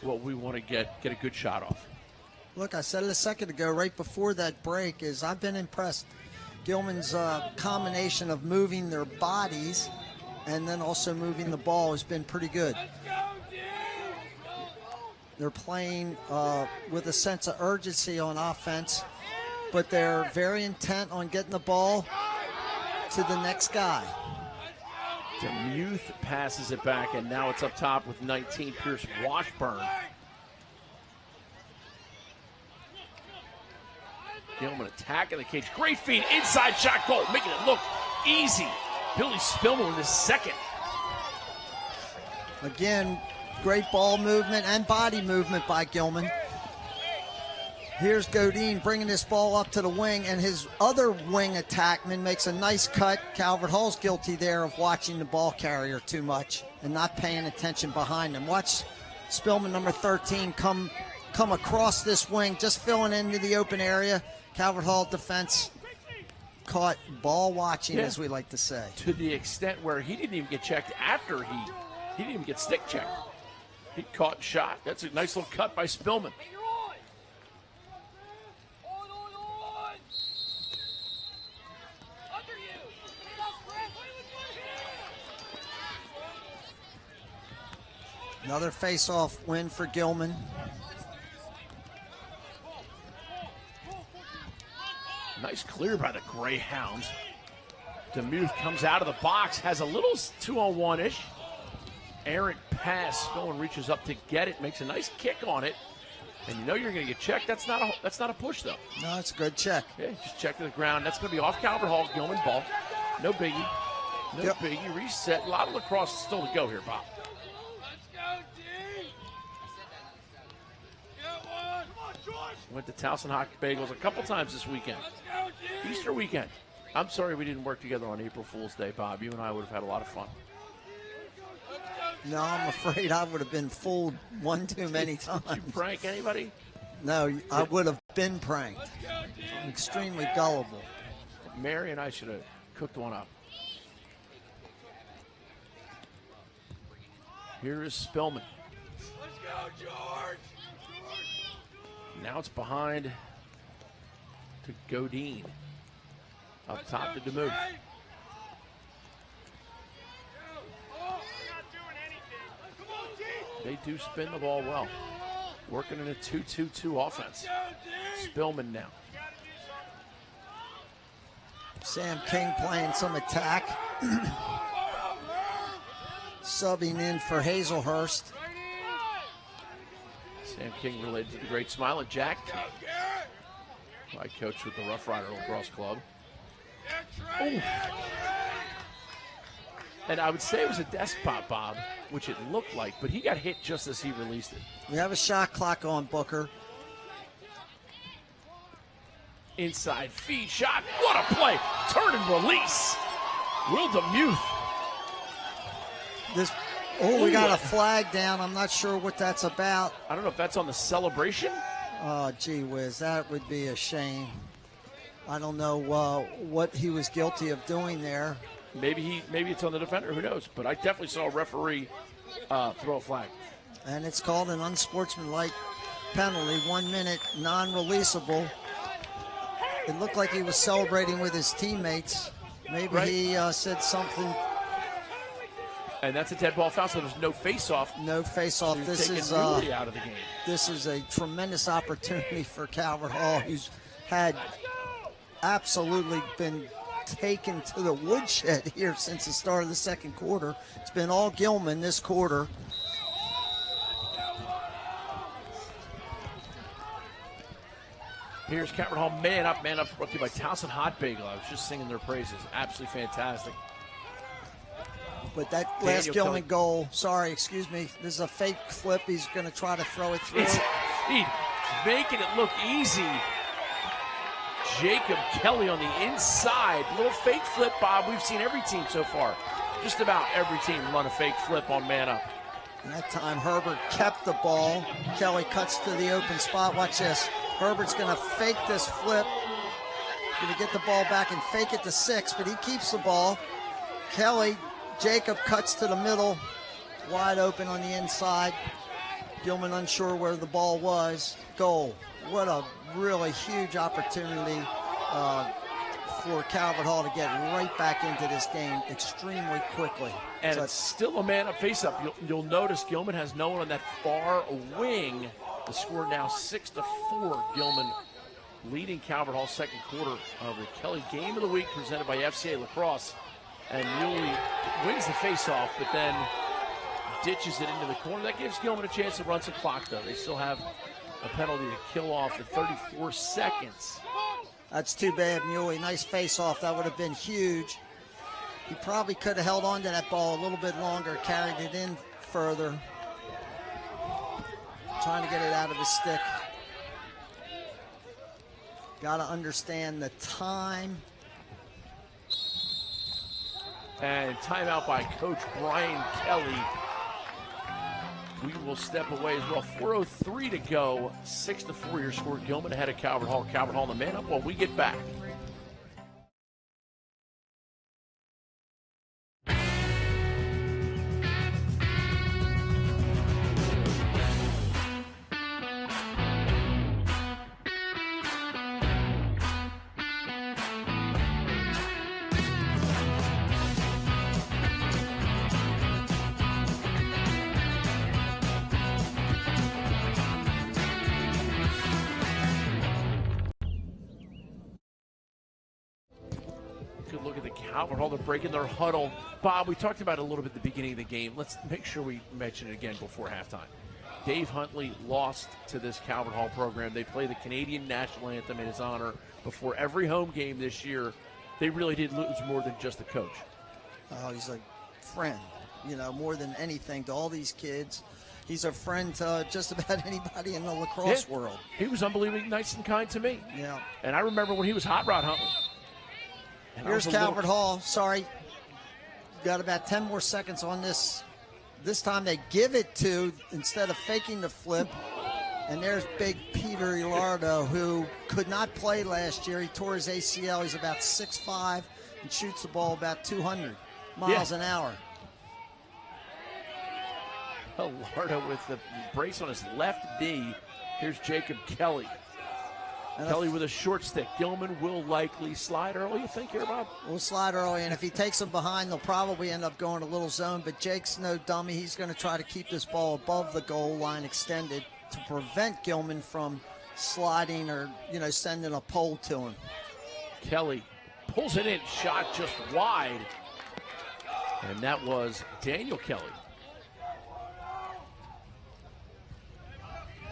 [SPEAKER 1] what we want to get a good shot off.
[SPEAKER 2] Look, I said it a second ago, right before that break, is I've been impressed. Gilman's combination of moving their bodies and then also moving the ball has been pretty good. They're playing with a sense of urgency on offense, but they're very intent on getting the ball to the next guy.
[SPEAKER 1] Demuth passes it back, and now it's up top with 19, Pierce Washburn. Gilman attacking the cage. Great feed, inside shot, goal, making it look easy. Billy Spillman with his second.
[SPEAKER 2] Again, great ball movement and body movement by Gilman. Here's Godine bringing this ball up to the wing, and his other wing attackman makes a nice cut. Calvert Hall's guilty there of watching the ball carrier too much and not paying attention behind him. Watch Spillman, number 13, come across this wing, just filling into the open area. Calvert Hall defense caught ball watching, as we like to say.
[SPEAKER 1] To the extent where he didn't even get checked after he He didn't even get stick checked. He caught and shot. That's a nice little cut by Spillman.
[SPEAKER 2] Another face-off win for Gilman.
[SPEAKER 1] Nice clear by the Greyhounds. DeMuth comes out of the box, has a little 2-on-1-ish. Errant pass. Spillman reaches up to get it, makes a nice kick on it. And you know you're going to get checked. That's not a push, though.
[SPEAKER 2] No, it's a good check.
[SPEAKER 1] Yeah, just check to the ground. That's going to be off Calvert Hall. Gilman ball. No biggie. No biggie. Reset. A lot of lacrosse still to go here, Bob. Went to Towson Hockey Bagels a couple times this weekend. Easter weekend. I'm sorry we didn't work together on April Fool's Day, Bob. You and I would have had a lot of fun.
[SPEAKER 2] No, I'm afraid I would have been fooled one too many times.
[SPEAKER 1] Did you prank anybody?
[SPEAKER 2] No, I would have been pranked. I'm extremely gullible.
[SPEAKER 1] Mary and I should have cooked one up. Here is Spillman.
[SPEAKER 8] Let's go, George!
[SPEAKER 1] Now it's behind to Godine. Up top to DeMuth. They do spin the ball well. Working in a 2-2-2 offense. Spillman now.
[SPEAKER 2] Sam King playing some attack. Subbing in for Hazelhurst.
[SPEAKER 1] Sam King related to the great Smiling Jack King. My coach with the Rough Rider Lacrosse Club. Ooh. And I would say it was a desk pop, Bob, which it looked like, but he got hit just as he released it.
[SPEAKER 2] We have a shot clock on, Booker.
[SPEAKER 1] Inside feed shot. What a play. Turn and release. Will DeMuth.
[SPEAKER 2] We got a flag down. I'm not sure what that's about.
[SPEAKER 1] I don't know if that's on the celebration.
[SPEAKER 2] Oh, gee whiz, that would be a shame. I don't know what he was guilty of doing there.
[SPEAKER 1] Maybe it's on the defender. Who knows? But I definitely saw a referee throw a flag.
[SPEAKER 2] And it's called an unsportsmanlike penalty, 1 minute, non-releasable. It looked like he was celebrating with his teammates. Maybe he said something.
[SPEAKER 1] And that's a dead ball foul, so there's no face-off.
[SPEAKER 2] No face-off.
[SPEAKER 1] So
[SPEAKER 2] this is
[SPEAKER 1] really out of the game.
[SPEAKER 2] This is a tremendous opportunity for Calvert Hall, who's had absolutely been taken to the woodshed here since the start of the second quarter. It's been all Gilman this quarter.
[SPEAKER 1] Here's Calvert Hall, man up, brought to you by Towson Hot Bagel. I was just singing their praises. Absolutely fantastic.
[SPEAKER 2] But that last Gilman goal, this is a fake flip. He's going to try to throw it through.
[SPEAKER 1] He's making it look easy. Jacob Kelly on the inside. Little fake flip, Bob. We've seen every team so far. Just about every team run a fake flip on man up.
[SPEAKER 2] And that time Herbert kept the ball. Kelly cuts to the open spot. Watch this. Herbert's going to fake this flip. Going to get the ball back and fake it to 6, but he keeps the ball. Jacob cuts to the middle, wide open on the inside. Gilman unsure where the ball was. Goal. What a really huge opportunity for Calvert Hall to get right back into this game extremely quickly.
[SPEAKER 1] And it's still a man-up face-up. You'll notice Gilman has no one on that far wing. The score now 6-4. Gilman leading Calvert Hall second quarter of the Kelly Game of the Week presented by FCA Lacrosse. And Muley wins the face-off, but then ditches it into the corner. That gives Gilman a chance to run some clock, though. They still have a penalty to kill off at 34 seconds.
[SPEAKER 2] That's too bad, Muley. Nice face-off. That would have been huge. He probably could have held on to that ball a little bit longer, carried it in further. Trying to get it out of his stick. Got to understand the time.
[SPEAKER 1] And timeout by Coach Brian Kelly. We will step away as well. 4:03 to go. 6-4 your score. Gilman ahead of Calvert Hall. Calvert Hall the man up while we get back. Good look at the Calvert Hall. They're breaking their huddle. Bob, we talked about it a little bit at the beginning of the game. Let's make sure we mention it again before halftime. Dave Huntley lost to this Calvert Hall program. They play the Canadian national anthem in his honor before every home game this year. They really did lose more than just the coach.
[SPEAKER 2] Oh, he's a friend, more than anything to all these kids. He's a friend to just about anybody in the lacrosse world.
[SPEAKER 1] He was unbelievably nice and kind to me.
[SPEAKER 2] Yeah.
[SPEAKER 1] And I remember when he was Hot Rod Huntley.
[SPEAKER 2] Here's Calvert Hall. Sorry. Got about 10 more seconds on this. This time they give it to, instead of faking the flip. And there's big Peter Ilardo, who could not play last year. He tore his ACL. He's about 6'5" and shoots the ball about 200 miles an hour.
[SPEAKER 1] Ilardo with the brace on his left knee. Here's Jacob Kelly. Kelly with a short stick. Gilman will likely slide early, you think, here, Bob?
[SPEAKER 2] We'll slide early, and if he takes him behind, they'll probably end up going a little zone. But Jake's no dummy. He's going to try to keep this ball above the goal line extended to prevent Gilman from sliding or, sending a pole to him.
[SPEAKER 1] Kelly pulls it in, shot just wide. And that was Daniel Kelly.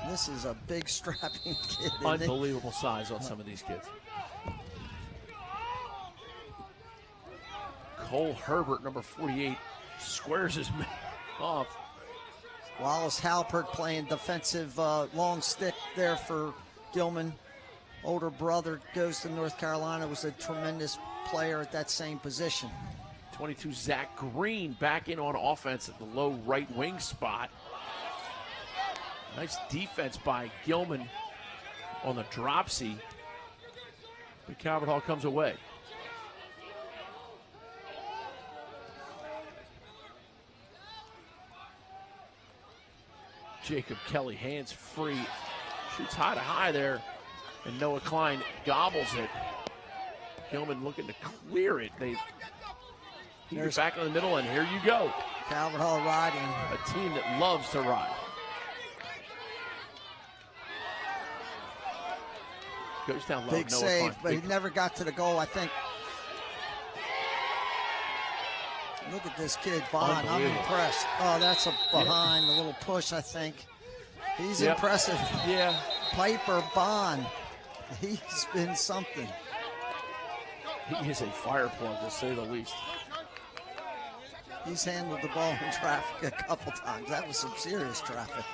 [SPEAKER 2] This is a big, strapping kid.
[SPEAKER 1] Unbelievable size on some of these kids. Cole Herbert, number 48, squares his man off.
[SPEAKER 2] Wallace Halpert playing defensive long stick there for Gilman. Older brother goes to North Carolina, was a tremendous player at that same position.
[SPEAKER 1] 22, Zach Green back in on offense at the low right wing spot. Nice defense by Gilman on the dropsy. But Calvert Hall comes away. Jacob Kelly, hands free, shoots high to high there, and Noah Klein gobbles it. Gilman looking to clear it. He's back in the middle, and here you go.
[SPEAKER 2] Calvert Hall riding.
[SPEAKER 1] A team that loves to ride. Goes down low.
[SPEAKER 2] Big
[SPEAKER 1] Noah
[SPEAKER 2] save,
[SPEAKER 1] Klein.
[SPEAKER 2] but he never got to the goal, I think. Look at this kid, Bond. I'm impressed. Oh, that's a behind, a little push, I think. He's impressive.
[SPEAKER 1] Yeah.
[SPEAKER 2] Piper Bond. He's been something.
[SPEAKER 1] He is a fire plug, to say the least.
[SPEAKER 2] He's handled the ball in traffic a couple times. That was some serious traffic.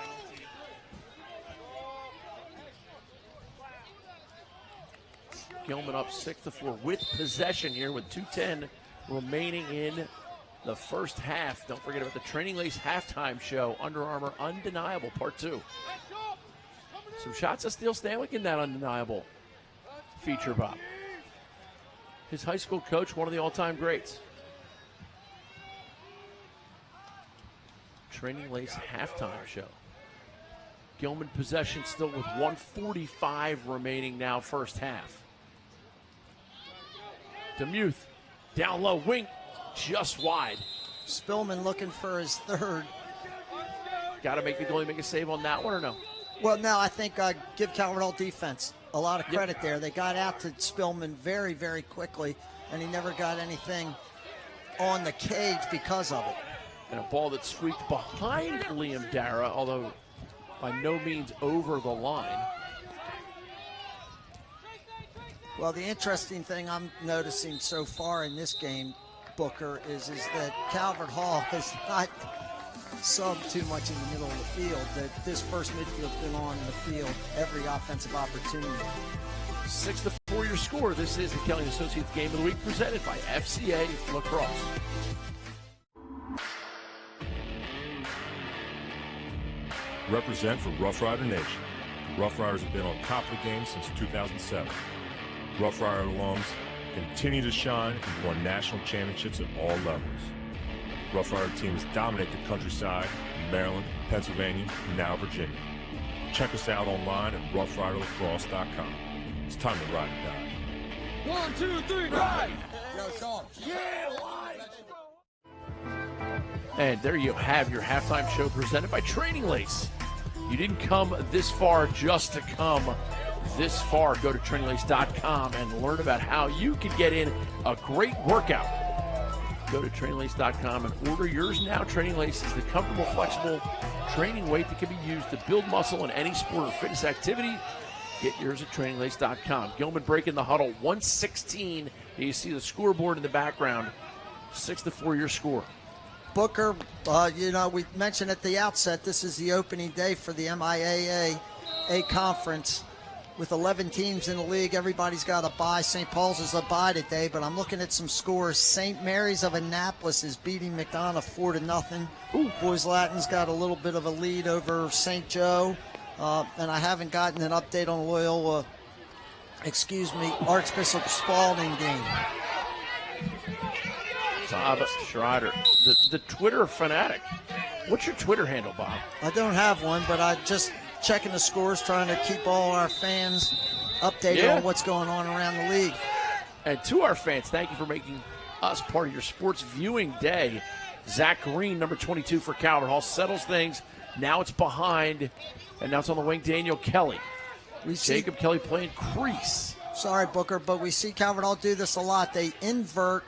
[SPEAKER 1] Gilman up 6-4 with possession here with 2:10 remaining in the first half. Don't forget about the Training Lace halftime show, Under Armour Undeniable Part 2. Some shots of Steele Stanwyck in that undeniable feature, Bob. His high school coach, one of the all-time greats. Training Lace halftime show. Gilman possession still with 1:45 remaining now first half. Demuth down low, wing just wide.
[SPEAKER 2] Spillman looking for his third.
[SPEAKER 1] Got to make the goalie make a save on that one or no?
[SPEAKER 2] Well, no, I think give Calvert Hall defense a lot of credit there. They got out to Spillman very, very quickly, and he never got anything on the cage because of it.
[SPEAKER 1] And a ball that squeaked behind Liam Dara, although by no means over the line.
[SPEAKER 2] Well, the interesting thing I'm noticing so far in this game, Booker, is that Calvert Hall has not subbed too much in the middle of the field. That this first midfield's been on in the field every offensive opportunity.
[SPEAKER 1] 6-4 your score. This is the Kelly Associates Game of the Week presented by FCA Lacrosse.
[SPEAKER 9] Represent for Rough Rider Nation. The Rough Riders have been on top of the game since 2007. Rough Rider alums continue to shine and won national championships at all levels. Rough Rider teams dominate the countryside in Maryland, Pennsylvania, and now Virginia. Check us out online at roughriderlacrosse.com. It's time to ride and die.
[SPEAKER 8] 1, 2, 3, ride! Yo, Sean.
[SPEAKER 1] And there you have your halftime show presented by Training Lace. You didn't come this far just to come this far, go to traininglace.com and learn about how you can get in a great workout. Go to traininglace.com and order yours now. Training Lace is the comfortable, flexible training weight that can be used to build muscle in any sport or fitness activity. Get yours at traininglace.com. Gilman breaking the huddle, 116. You see the scoreboard in the background, 6-4 your score.
[SPEAKER 2] Booker, we mentioned at the outset, this is the opening day for the MIAA conference. With 11 teams in the league, everybody's got a bye. St. Paul's is a bye today, but I'm looking at some scores. St. Mary's of Annapolis is beating McDonough 4-0. Boys Latin's got a little bit of a lead over St. Joe. And I haven't gotten an update on Loyola, Archbishop Spalding game.
[SPEAKER 1] Bob Schrader, the Twitter fanatic. What's your Twitter handle, Bob?
[SPEAKER 2] I don't have one, but I just checking the scores, trying to keep all our fans updated on what's going on around the league.
[SPEAKER 1] And to our fans, thank you for making us part of your sports viewing day. Zach Green, number 22 for Calvert Hall, settles things. Now it's behind, and now it's on the wing, Daniel Kelly. Jacob Kelly playing crease.
[SPEAKER 2] Sorry, Booker, but we see Calvert Hall do this a lot. They invert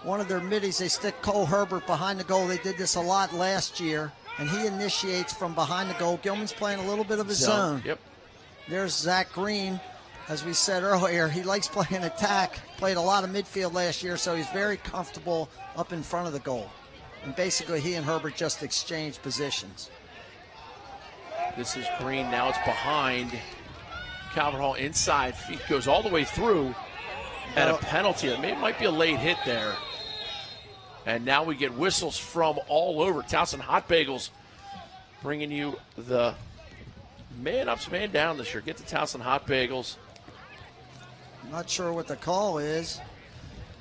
[SPEAKER 2] one of their middies. They stick Cole Herbert behind the goal. They did this a lot last year. And he initiates from behind the goal. Gilman's playing a little bit of his zone.
[SPEAKER 1] Yep.
[SPEAKER 2] There's Zach Green. As we said earlier, he likes playing attack. Played a lot of midfield last year, so he's very comfortable up in front of the goal. And basically, he and Herbert just exchanged positions.
[SPEAKER 1] This is Green. Now it's behind Calvert Hall inside. Feet goes all the way through. And a penalty. It might be a late hit there. And now we get whistles from all over. Towson Hot Bagels bringing you the man ups, man down this year. Get to Towson Hot Bagels.
[SPEAKER 2] Not sure what the call is.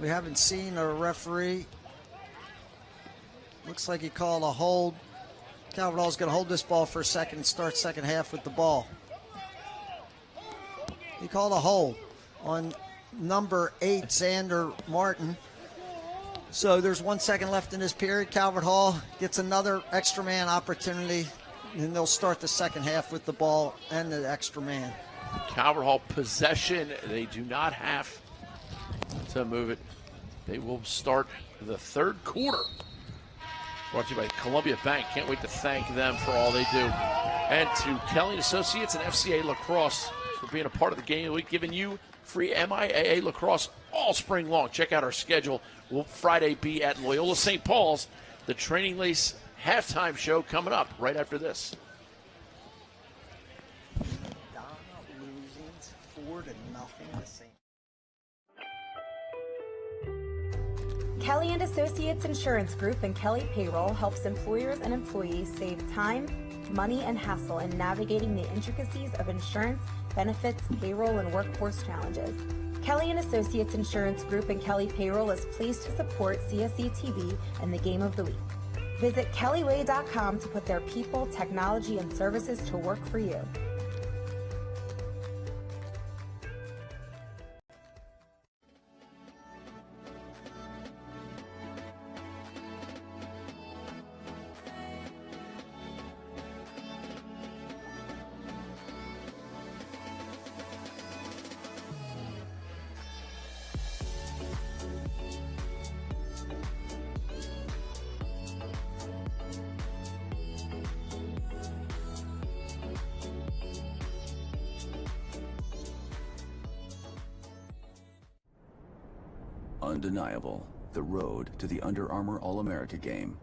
[SPEAKER 2] We haven't seen a referee. Looks like he called a hold. Calvert Hall's going to hold this ball for a second and start second half with the ball. He called a hold on number 8, Xander Martin. So there's 1 second left in this period. Calvert Hall gets another extra man opportunity, and they'll start the second half with the ball and the extra man.
[SPEAKER 1] Calvert Hall possession. They do not have to move it. They will start the third quarter. Brought to you by Columbia Bank. Can't wait to thank them for all they do. And to Kelly & Associates and FCA Lacrosse for being a part of the game. We've given you free MIAA Lacrosse all spring long. Check out our schedule. Will Friday be at Loyola St. Paul's. The Training Lace halftime show coming up right after this.
[SPEAKER 3] Kelly & Associates Insurance Group and Kelly Payroll helps employers and employees save time, money, and hassle in navigating the intricacies of insurance, benefits, payroll, and workforce challenges. Kelly & Associates Insurance Group and Kelly Payroll is pleased to support CSE TV and the Game of the Week. Visit kellyway.com to put their people, technology, and services to work for you.
[SPEAKER 10] Undeniable, the road to the Under Armour All-America game.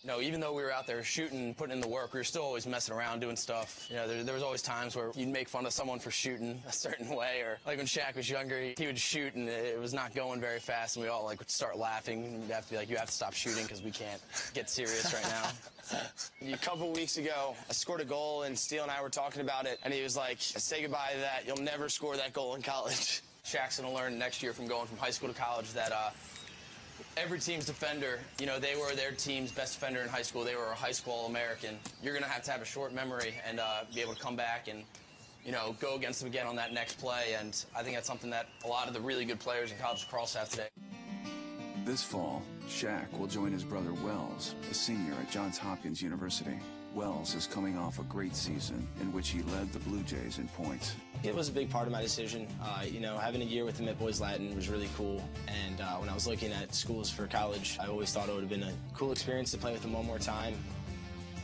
[SPEAKER 11] No, even though we were out there shooting, putting in the work, we were still always messing around, doing stuff. You know, there was always times where you'd make fun of someone for shooting a certain way, or like when Shaq was younger, he would shoot and it was not going very fast, and we all like would start laughing. And we'd have to be like, you have to stop shooting because we can't get serious right now.
[SPEAKER 12] A couple weeks ago, I scored a goal, and Steele and I were talking about it, and he was like, say goodbye to that. You'll never score that goal in college.
[SPEAKER 11] Shaq's going to learn next year from going from high school to college that every team's defender, you know, they were their team's best defender in high school. They were a high school All-American. You're going to have a short memory and be able to come back and, you know, go against them again on that next play. And I think that's something that a lot of the really good players in college lacrosse have today.
[SPEAKER 10] This fall, Shaq will join his brother Wells, a senior at Johns Hopkins University. Wells is coming off a great season in which he led the Blue Jays in points.
[SPEAKER 11] It was a big part of my decision. Having a year with him at Boys Latin was really cool. And when I was looking at schools for college, I always thought it would have been a cool experience to play with him one more time.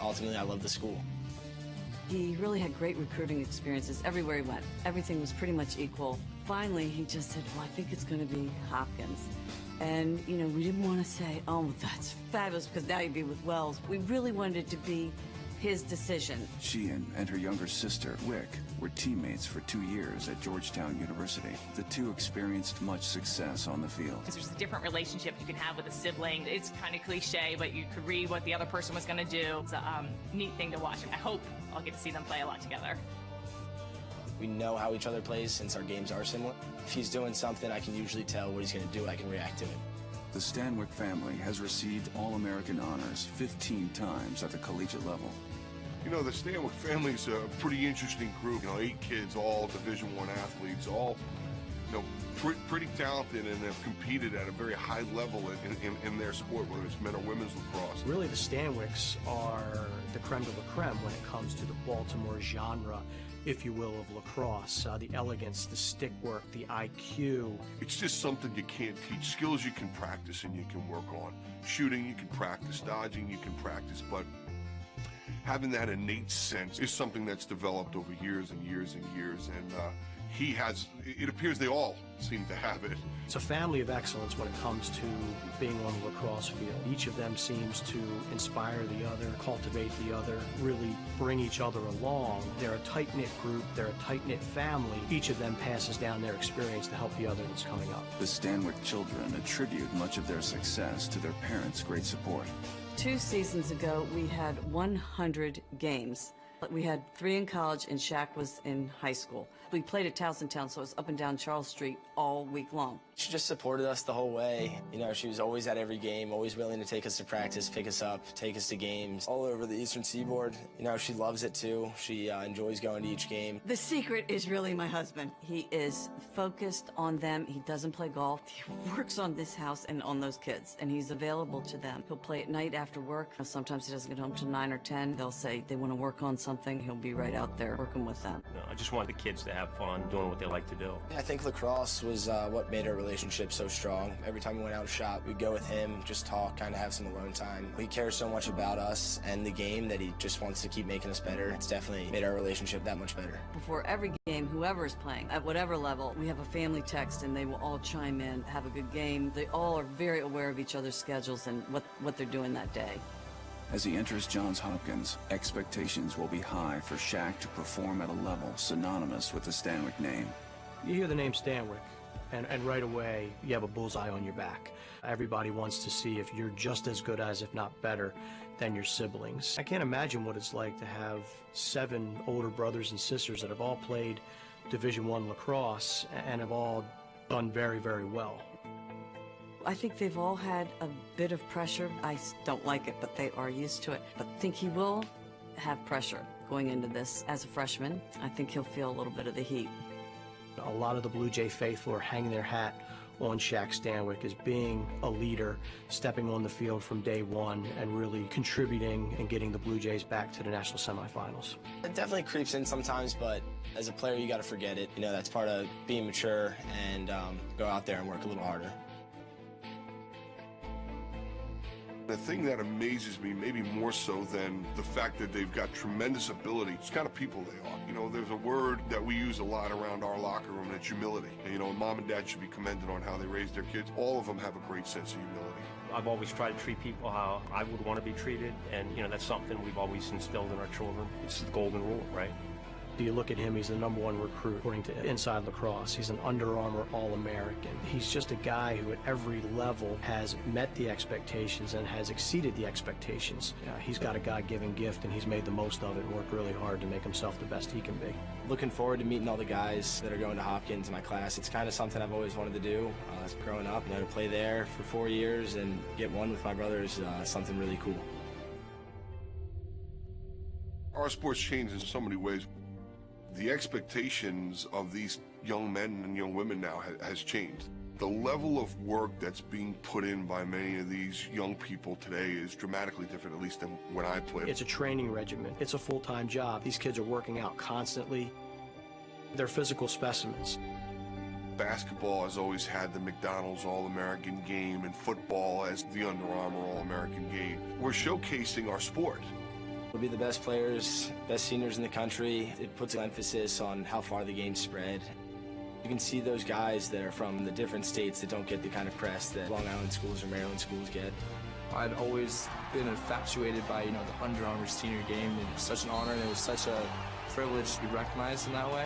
[SPEAKER 11] Ultimately, I love the school.
[SPEAKER 13] He really had great recruiting experiences everywhere he went. Everything was pretty much equal. Finally, he just said, well, I think it's going to be Hopkins. And, we didn't want to say, oh, that's fabulous, because now you'd be with Wells. We really wanted it to be his decision.
[SPEAKER 10] She and her younger sister, Wick, were teammates for 2 years at Georgetown University. The two experienced much success on the field.
[SPEAKER 14] There's a different relationship you can have with a sibling. It's kind of cliche, but you could read what the other person was going to do. It's a neat thing to watch. I hope I'll get to see them play a lot together.
[SPEAKER 11] We know how each other plays since our games are similar. If he's doing something, I can usually tell what he's going to do. I can react to it.
[SPEAKER 10] The Stanwyck family has received All-American honors 15 times at the collegiate level.
[SPEAKER 15] The Stanwyck family is a pretty interesting group. 8 kids, all Division I athletes, all, pretty talented and have competed at a very high level in their sport, whether it's men or women's lacrosse.
[SPEAKER 16] Really, the Stanwicks are the creme de la creme when it comes to the Baltimore genre, if you will, of lacrosse. The elegance, the stick work, the IQ.
[SPEAKER 15] It's just something you can't teach. Skills you can practice and you can work on. Shooting you can practice, dodging you can practice, but having that innate sense is something that's developed over years and years and years, and it appears they all seem to have it.
[SPEAKER 16] It's a family of excellence when it comes to being on the lacrosse field. Each of them seems to inspire the other, cultivate the other, really bring each other along. They're a tight-knit group, they're a tight-knit family. Each of them passes down their experience to help the other that's coming up.
[SPEAKER 10] The Stanwyck children attribute much of their success to their parents' great support.
[SPEAKER 13] 2 seasons ago, we had 100 games. We had 3 in college, and Shaq was in high school. We played at Towsontown, so it was up and down Charles Street all week long.
[SPEAKER 11] She just supported us the whole way. She was always at every game, always willing to take us to practice, pick us up, take us to games all over the Eastern Seaboard. She loves it too. She enjoys going to each game.
[SPEAKER 13] The secret is really my husband. He is focused on them. He doesn't play golf. He works on this house and on those kids, and he's available to them. He'll play at night after work. Sometimes he doesn't get home till 9 or 10. They'll say they want to work on something. He'll be right out there working with them.
[SPEAKER 17] I just want the kids to have fun doing what they like to do.
[SPEAKER 11] I think lacrosse was what made our relationship so strong. Every time we went out and shop, we'd go with him, just talk, kind of have some alone time. He cares so much about us and the game that he just wants to keep making us better. It's definitely made our relationship that much better.
[SPEAKER 13] Before every game, whoever is playing, at whatever level, we have a family text and they will all chime in, have a good game. They all are very aware of each other's schedules and what they're doing that day.
[SPEAKER 10] As he enters Johns Hopkins, expectations will be high for Shaq to perform at a level synonymous with the Stanwyck name.
[SPEAKER 16] You hear the name Stanwyck, and right away, you have a bullseye on your back. Everybody wants to see if you're just as good as, if not better, than your siblings. I can't imagine what it's like to have 7 older brothers and sisters that have all played Division I lacrosse and have all done very, very well.
[SPEAKER 13] I think they've all had a bit of pressure. I don't like it, but they are used to it. But I think he will have pressure going into this as a freshman. I think he'll feel a little bit of the heat.
[SPEAKER 16] A lot of the Blue Jay faithful are hanging their hat on Shaq Stanwyck as being a leader, stepping on the field from day one and really contributing and getting the Blue Jays back to the national semifinals.
[SPEAKER 11] It definitely creeps in sometimes, but as a player, you got to forget it. That's part of being mature and go out there and work a little harder.
[SPEAKER 15] The thing that amazes me, maybe more so than the fact that they've got tremendous ability, it's kind of people they are. There's a word that we use a lot around our locker room, and it's humility. And, mom and dad should be commended on how they raise their kids. All of them have a great sense of humility.
[SPEAKER 17] I've always tried to treat people how I would want to be treated, and, that's something we've always instilled in our children. It's the golden rule, right?
[SPEAKER 16] You look at him, he's the #1 recruit according to Inside Lacrosse. He's an Under Armour All-American. He's just a guy who at every level has met the expectations and has exceeded the expectations. He's got a God-given gift, and he's made the most of it and worked really hard to make himself the best he can be.
[SPEAKER 11] Looking forward to meeting all the guys that are going to Hopkins in my class. It's kind of something I've always wanted to do growing up. To play there for 4 years and get one with my brothers, something really cool.
[SPEAKER 15] Our sport's changed in so many ways. The expectations of these young men and young women now has changed. The level of work that's being put in by many of these young people today is dramatically different, at least than when I played.
[SPEAKER 16] It's a training regimen. It's a full-time job. These kids are working out constantly. They're physical specimens.
[SPEAKER 15] Basketball has always had the McDonald's All-American game, and football has the Under Armour All-American game. We're showcasing our sport.
[SPEAKER 11] We'll be the best players, best seniors in the country. It puts an emphasis on how far the game's spread. You can see those guys that are from the different states that don't get the kind of press that Long Island schools or Maryland schools get.
[SPEAKER 7] I'd always been infatuated by, the Under Armour senior game. It was such an honor, and it was such a privilege to be recognized in that way.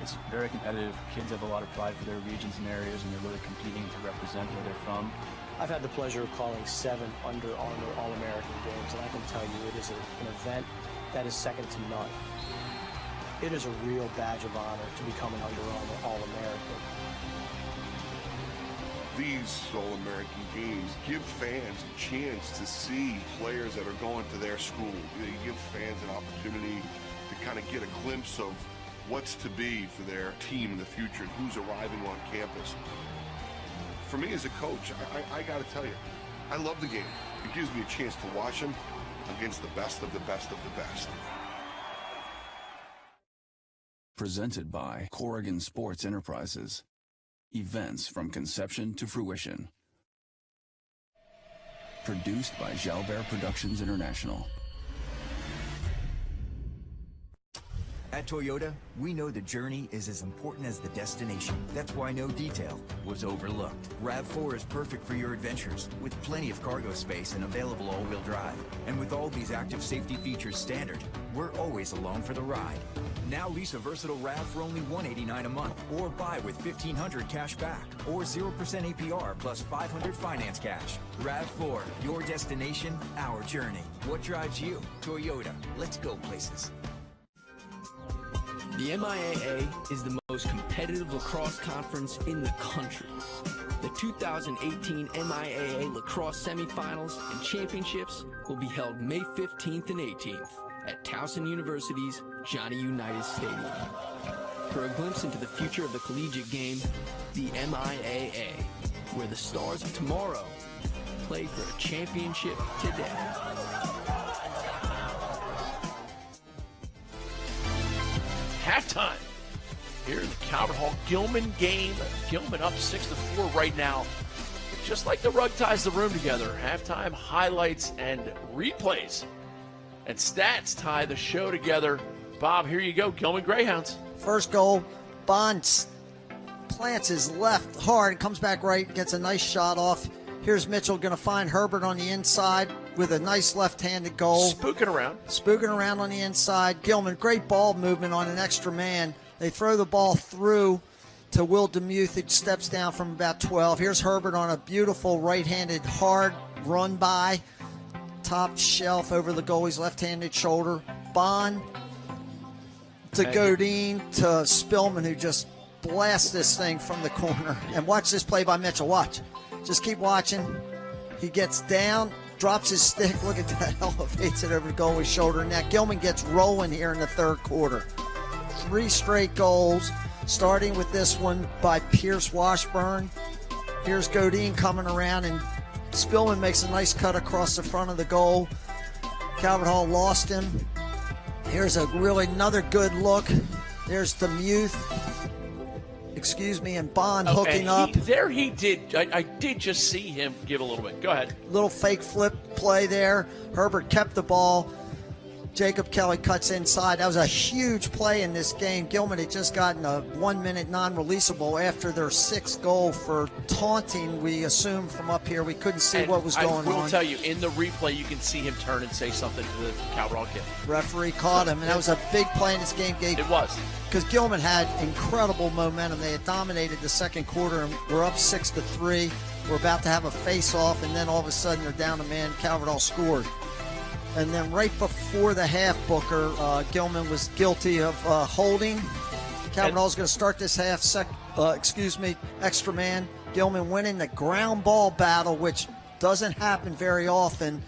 [SPEAKER 18] It's very competitive. Kids have a lot of pride for their regions and areas, and they're really competing to represent where they're from.
[SPEAKER 16] I've had the pleasure of calling 7 Under Armour All-American games, and I can tell you it is an event that is second to none. It is a real badge of honor to become an Under Armour All-American.
[SPEAKER 15] These All-American games give fans a chance to see players that are going to their school. They give fans an opportunity to kind of get a glimpse of what's to be for their team in the future and who's arriving on campus. For me as a coach, I got to tell you, I love the game. It gives me a chance to watch them against the best of the best of the best.
[SPEAKER 10] Presented by Corrigan Sports Enterprises. Events from conception to fruition. Produced by Calvert Productions International.
[SPEAKER 4] At Toyota, we know the journey is as important as the destination. That's why no detail was overlooked. RAV4 is perfect for your adventures, with plenty of cargo space and available all-wheel drive. And with all these active safety features standard, we're always along for the ride. Now lease a versatile RAV for only $189 a month, or buy with $1,500 cash back, or 0% APR plus $500 finance cash. RAV4, your destination, our journey. What drives you? Toyota. Let's go places.
[SPEAKER 7] The MIAA is the most competitive lacrosse conference in the country. The 2018 MIAA Lacrosse Semifinals and Championships will be held May 15th and 18th at Towson University's Johnny Unitas Stadium. For a glimpse into the future of the collegiate game, the MIAA, where the stars of tomorrow play for a championship today.
[SPEAKER 1] Halftime here in the Calvert Hall Gilman game. Gilman up 6-4 right now. Just like the rug ties the room together, halftime highlights and replays and stats tie the show together. Bob, here you go, Gilman Greyhounds.
[SPEAKER 2] First goal, Bond plants his left hard, comes back right, gets a nice shot off. Here's Mitchell going to find Herbert on the inside with a nice left-handed goal.
[SPEAKER 1] Spooking around
[SPEAKER 2] on the inside. Gilman, great ball movement on an extra man. They throw the ball through to Will Demuth, who steps down from about 12. Here's Herbert on a beautiful right-handed hard run by. Top shelf over the goalie's left-handed shoulder. Bond to Godine to Spillman, who just blasts this thing from the corner. And watch this play by Mitchell. Watch. Just keep watching. He gets down, drops his stick. Look at that. Elevates it over the goalie's shoulder. Now Gilman gets rolling here in the third quarter. 3 straight goals, starting with this one by Pierce Washburn. Here's Godine coming around, and Spillman makes a nice cut across the front of the goal. Calvert Hall lost him. Here's another good look. There's Demuth. And Bond hooking up.
[SPEAKER 1] I did just see him give a little bit. Go ahead.
[SPEAKER 2] Little fake flip play there. Herbert kept the ball. Jacob Kelly cuts inside. That was a huge play in this game. Gilman had just gotten a 1-minute non-releasable after their 6th goal for taunting. We assumed from up here we couldn't see what was going on.
[SPEAKER 1] I will tell you, in the replay, you can see him turn and say something to the Calvert Hall kid.
[SPEAKER 2] Referee caught him, and that was a big play in this game.
[SPEAKER 1] It was.
[SPEAKER 2] Because Gilman had incredible momentum. They had dominated the second quarter, and we're up 6-3. We're about to have a face-off, and then all of a sudden they're down a man. Calvert Hall scored. And then right before the half, Booker, Gilman was guilty of holding. Calvert Hall's going to start this half, extra man. Gilman winning the ground ball battle, which doesn't happen very often,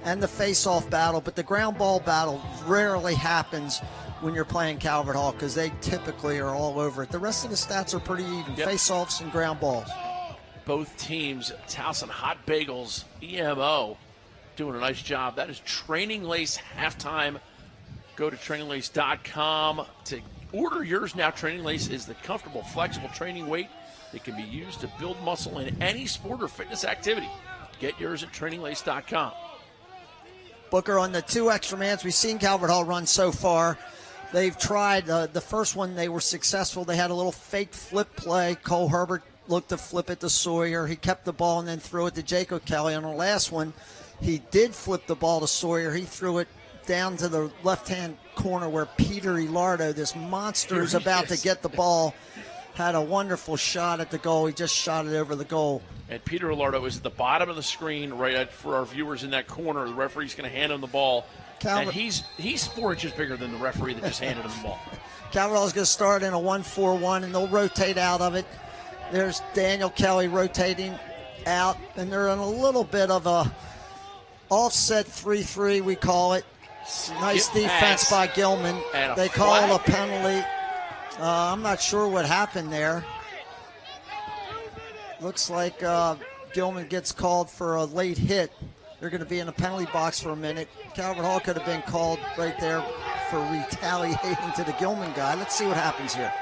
[SPEAKER 2] and the face-off battle. But the ground ball battle rarely happens when you're playing Calvert Hall because they typically are all over it. The rest of the stats are pretty even, face-offs and ground balls.
[SPEAKER 1] both teams. Towson Hot Bagels, EMO, doing a nice job. That is Training Lace halftime. Go to traininglace.com to order yours now. Training Lace is the comfortable, flexible training weight that can be used to build muscle in any sport or fitness activity. Get yours at traininglace.com.
[SPEAKER 2] Booker, on the 2 extra mans we've seen Calvert Hall run so far, they've tried. The first one, they were successful. They had a little fake flip play. Cole Herbert looked to flip it to Sawyer. He kept the ball and then threw it to Jacob Kelly. On the last one, he did flip the ball to Sawyer. He threw it down to the left-hand corner where Peter Ilardo, this monster, is about to get the ball. Had a wonderful shot at the goal. He just shot it over the goal.
[SPEAKER 1] And Peter Ilardo is at the bottom of the screen, right for our viewers in that corner. The referee's going to hand him the ball. And he's 4 inches bigger than the referee that just handed him the ball.
[SPEAKER 2] Calvert Hall's going to start in a 1-4-1, and they'll rotate out of it. There's Daniel Kelly rotating out, and they're in a little bit of a offset 3-3, we call it. Nice defense by Gilman. They call it a penalty. I'm not sure what happened there. Looks like Gilman gets called for a late hit. They're going to be in the penalty box for a minute. Calvert Hall could have been called right there for retaliating to the Gilman guy. Let's see what happens here.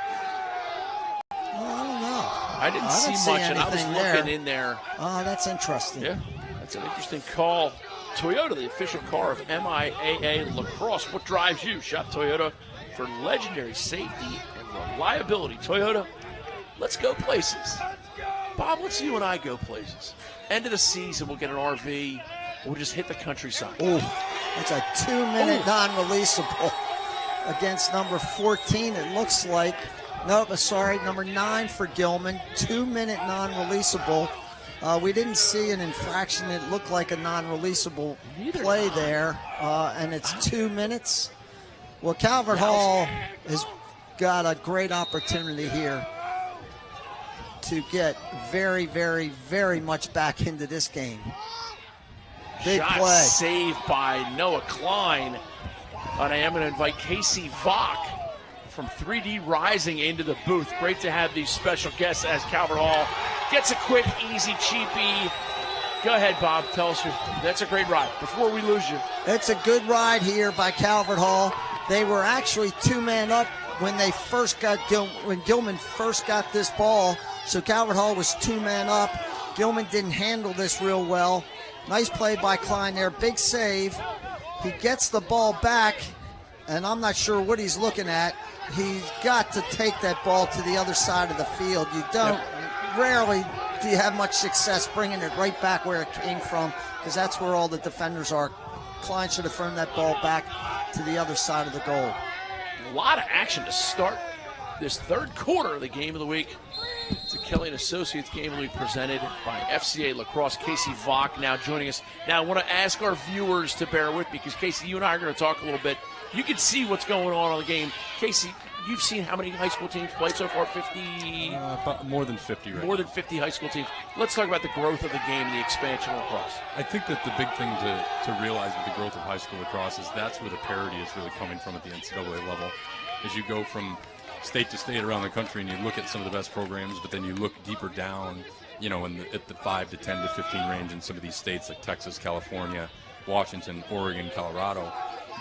[SPEAKER 2] I don't know.
[SPEAKER 1] I didn't see much, and I was looking in there.
[SPEAKER 2] Oh, that's interesting.
[SPEAKER 1] Yeah, that's an interesting call. Toyota, the official car of MIAA Lacrosse. What drives you? Shop Toyota for legendary safety and reliability. Toyota, let's go places. Bob, let's you and I go places. End of the season, we'll get an RV. We'll just hit the countryside.
[SPEAKER 2] Oh, it's a 2-minute non-releasable against number 14, it looks like. Nope, sorry, number 9 for Gilman. 2-minute non-releasable. We didn't see an infraction. It looked like a non-releasable play there, and it's 2 minutes. Well, Calvert Hall has got a great opportunity here to get very, very, very much back into this game. Big
[SPEAKER 1] Shot
[SPEAKER 2] play.
[SPEAKER 1] Saved by Noah Klein. And I am going to invite Casey Vach from 3D Rising into the booth. Great to have these special guests as Calvert Hall gets a quick, easy, cheapie. Go ahead, Bob. Tell us. That's a great ride. Before we lose you.
[SPEAKER 2] It's a good ride here by Calvert Hall. They were actually 2-man up when they first got when Gilman first got this ball. So Calvert Hall was 2-man up. Gilman didn't handle this real well. Nice play by Klein there. Big save. He gets the ball back, and I'm not sure what he's looking at. He's got to take that ball to the other side of the field. You don't, rarely do you have much success bringing it right back where it came from, because that's where all the defenders are. Klein should have thrown that ball back to the other side of the goal.
[SPEAKER 1] A lot of action to start this third quarter of the Game of the Week. It's a Kelly & Associates Game of the Week presented by FCA Lacrosse. Casey Vach now joining us. Now, I want to ask our viewers to bear with me, because, Casey, you and I are going to talk a little bit. You can see what's going on the game. Casey, you've seen how many high school teams play so far? 50?
[SPEAKER 19] About more than 50 right
[SPEAKER 1] More than 50 high school teams. Let's talk about the growth of the game and the expansion of lacrosse.
[SPEAKER 19] I think that the big thing to realize with the growth of high school lacrosse is that's where the parity is really coming from at the NCAA level. As you go from state to state around the country and you look at some of the best programs, but then you look deeper down, you know, at the 5 to 10 to 15 range in some of these states like Texas, California, Washington, Oregon, Colorado,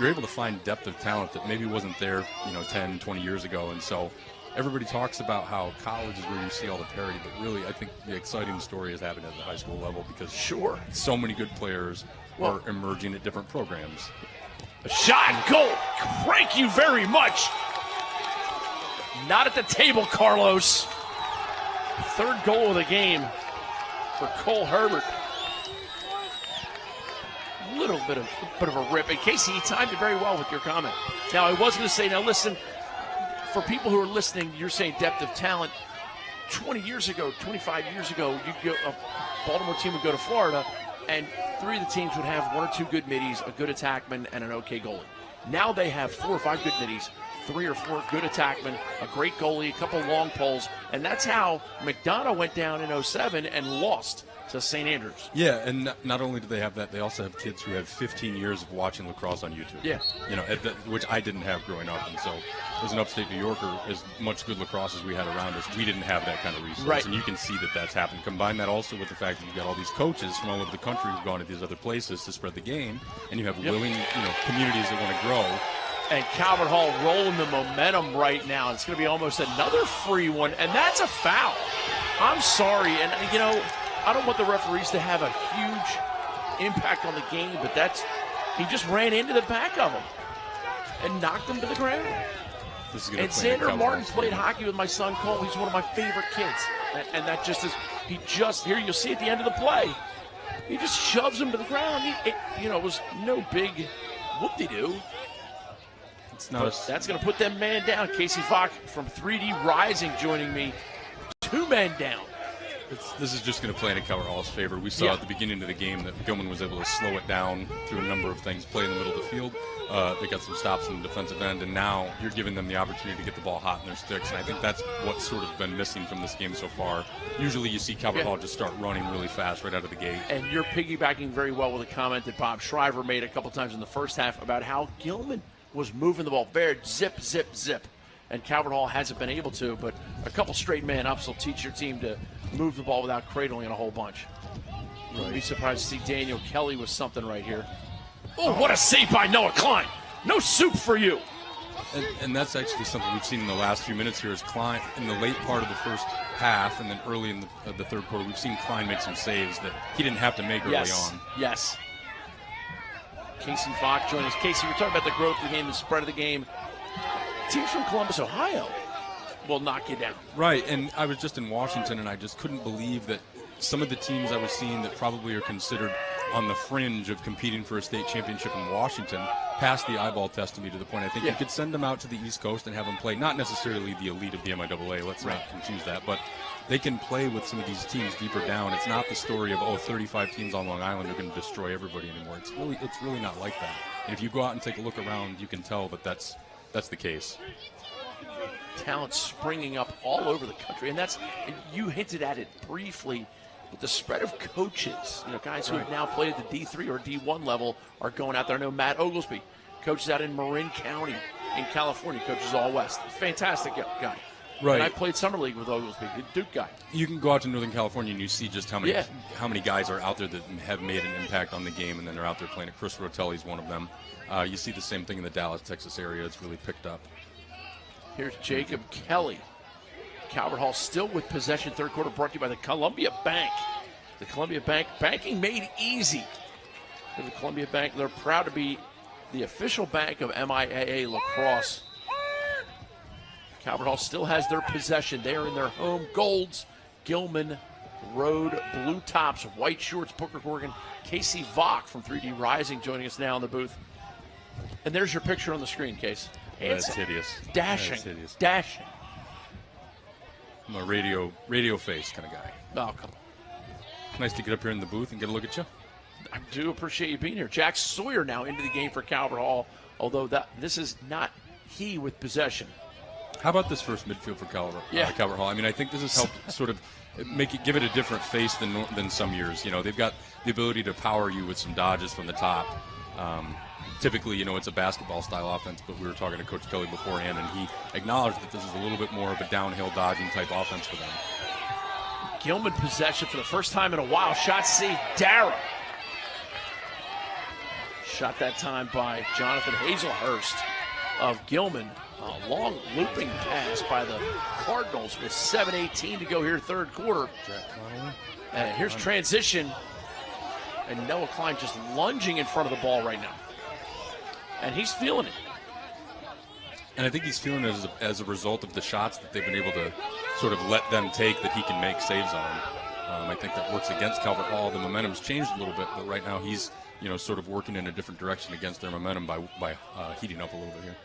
[SPEAKER 19] you're able to find depth of talent that maybe wasn't there, 10, 20 years ago. And so everybody talks about how college is where you see all the parity, but really I think the exciting story is happening at the high school level, because so many good players are emerging at different programs.
[SPEAKER 1] A shot, goal. Thank you very much. Not at the table, Carlos. Third goal of the game for Cole Herbert. A little bit of a rip. And Casey, you timed it very well with your comment. Now, I was going to say, now listen, for people who are listening, you're saying depth of talent. 20 years ago, 25 years ago, a Baltimore team would go to Florida, and 3 of the teams would have 1 or 2 good middies, a good attackman, and an okay goalie. Now they have 4 or 5 good middies, 3 or 4 good attackmen, a great goalie, a couple long poles, and that's how McDonough went down in 07 and lost to St. Andrews.
[SPEAKER 19] Yeah, and not only do they have that, they also have kids who have 15 years of watching lacrosse on YouTube.
[SPEAKER 1] Yeah.
[SPEAKER 19] Which I didn't have growing up. And so as an upstate New Yorker, as much good lacrosse as we had around us, we didn't have that kind of resource.
[SPEAKER 1] Right.
[SPEAKER 19] And you can see that that's happened. Combine that also with the fact that you've got all these coaches from all over the country who've gone to these other places to spread the game, and you have willing communities that want to grow.
[SPEAKER 1] And Calvert Hall rolling the momentum right now. It's going to be almost another free one, and that's a foul. I'm sorry, and I don't want the referees to have a huge impact on the game, but he just ran into the back of him and knocked him to the ground. And Xander Martin played hockey with my son Cole. He's one of my favorite kids, and that just is. Here you'll see at the end of the play, he just shoves him to the ground. It was no big whoop-de-doo. That's going to put them man down. Casey Fock from 3D Rising joining me. 2 men down.
[SPEAKER 19] This is just going to play into Calvert Hall's favor. We saw at the beginning of the game that Gilman was able to slow it down through a number of things, play in the middle of the field. They got some stops in the defensive end, and now you're giving them the opportunity to get the ball hot in their sticks. And I think that's what's sort of been missing from this game so far. Usually you see Calvert Hall just start running really fast right out of the gate.
[SPEAKER 1] And you're piggybacking very well with a comment that Bob Shriver made a couple times in the first half about how Gilman was moving the ball very zip, zip, zip. And Calvert Hall hasn't been able to, but a couple straight man-ups will teach your team to move the ball without cradling a whole bunch. Wouldn't be surprised to see Daniel Kelly with something right here. Oh, what a save by Noah Klein. No soup for you.
[SPEAKER 19] And that's actually something we've seen in the last few minutes here is Klein, in the late part of the first half and then early in the third quarter, we've seen Klein make some saves that he didn't have to make early on.
[SPEAKER 1] Yes. Casey Fock joining us. Casey, we're talking about the growth of the game, the spread of the game. Teams from Columbus, Ohio will knock you down.
[SPEAKER 19] Right, and I was just in Washington, and I just couldn't believe that some of the teams I was seeing that probably are considered on the fringe of competing for a state championship in Washington passed the eyeball test to me to the point I think you could send them out to the East Coast and have them play, not necessarily the elite of the MIAA, let's not confuse that, but they can play with some of these teams deeper down. It's not the story of, 35 teams on Long Island are going to destroy everybody anymore. It's really not like that. And if you go out and take a look around, you can tell that that's the case.
[SPEAKER 1] Talent springing up all over the country, and you hinted at it briefly. With the spread of coaches, guys who have now played at the D3 or D1 level are going out there. I know Matt Oglesby coaches out in Marin County in California, coaches all West. Fantastic guy.
[SPEAKER 19] Right.
[SPEAKER 1] And I played summer league with Oglesby, the Duke guy.
[SPEAKER 19] You can go out to Northern California and you see just how many guys are out there that have made an impact on the game, and then they're out there playing it. Chris Rotelli's one of them. You see the same thing in the Dallas, Texas area. It's really picked up.
[SPEAKER 1] Here's Jacob Kelly. Calvert Hall still with possession. Third quarter brought to you by the Columbia Bank. The Columbia Bank, banking made easy. The Columbia Bank, they're proud to be the official bank of MIAA Lacrosse. Calvert Hall still has their possession. They are in their home golds. Gilman Road blue tops, white shorts, Booker Corrigan. Casey Vock from 3D Rising joining us now in the booth. And there's your picture on the screen, Case.
[SPEAKER 19] That's hideous.
[SPEAKER 1] Dashing.
[SPEAKER 19] That's hideous.
[SPEAKER 1] Dashing.
[SPEAKER 19] I'm a radio face kind of guy.
[SPEAKER 1] Oh, come on.
[SPEAKER 19] Nice to get up here in the booth and get a look at you.
[SPEAKER 1] I do appreciate you being here. Jack Sawyer now into the game for Calvert Hall, although this is not he with possession.
[SPEAKER 19] How about this first midfield for Calvert Hall? I mean, I think this has helped sort of give it a different face than some years. They've got the ability to power you with some dodges from the top. Typically, it's a basketball-style offense, but we were talking to Coach Kelly beforehand, and he acknowledged that this is a little bit more of a downhill dodging-type offense for them.
[SPEAKER 1] Gilman possession for the first time in a while. Shot saved, Dara. Shot that time by Jonathan Hazelhurst of Gilman. A long looping pass by the Cardinals with 7:18 to go here, third quarter. And here's transition, and Noah Klein just lunging in front of the ball right now. And he's feeling it.
[SPEAKER 19] And I think he's feeling it as a result of the shots that they've been able to sort of let them take that he can make saves on. I think that works against Calvert Hall. The momentum's changed a little bit, but right now he's sort of working in a different direction against their momentum by heating up a little bit here.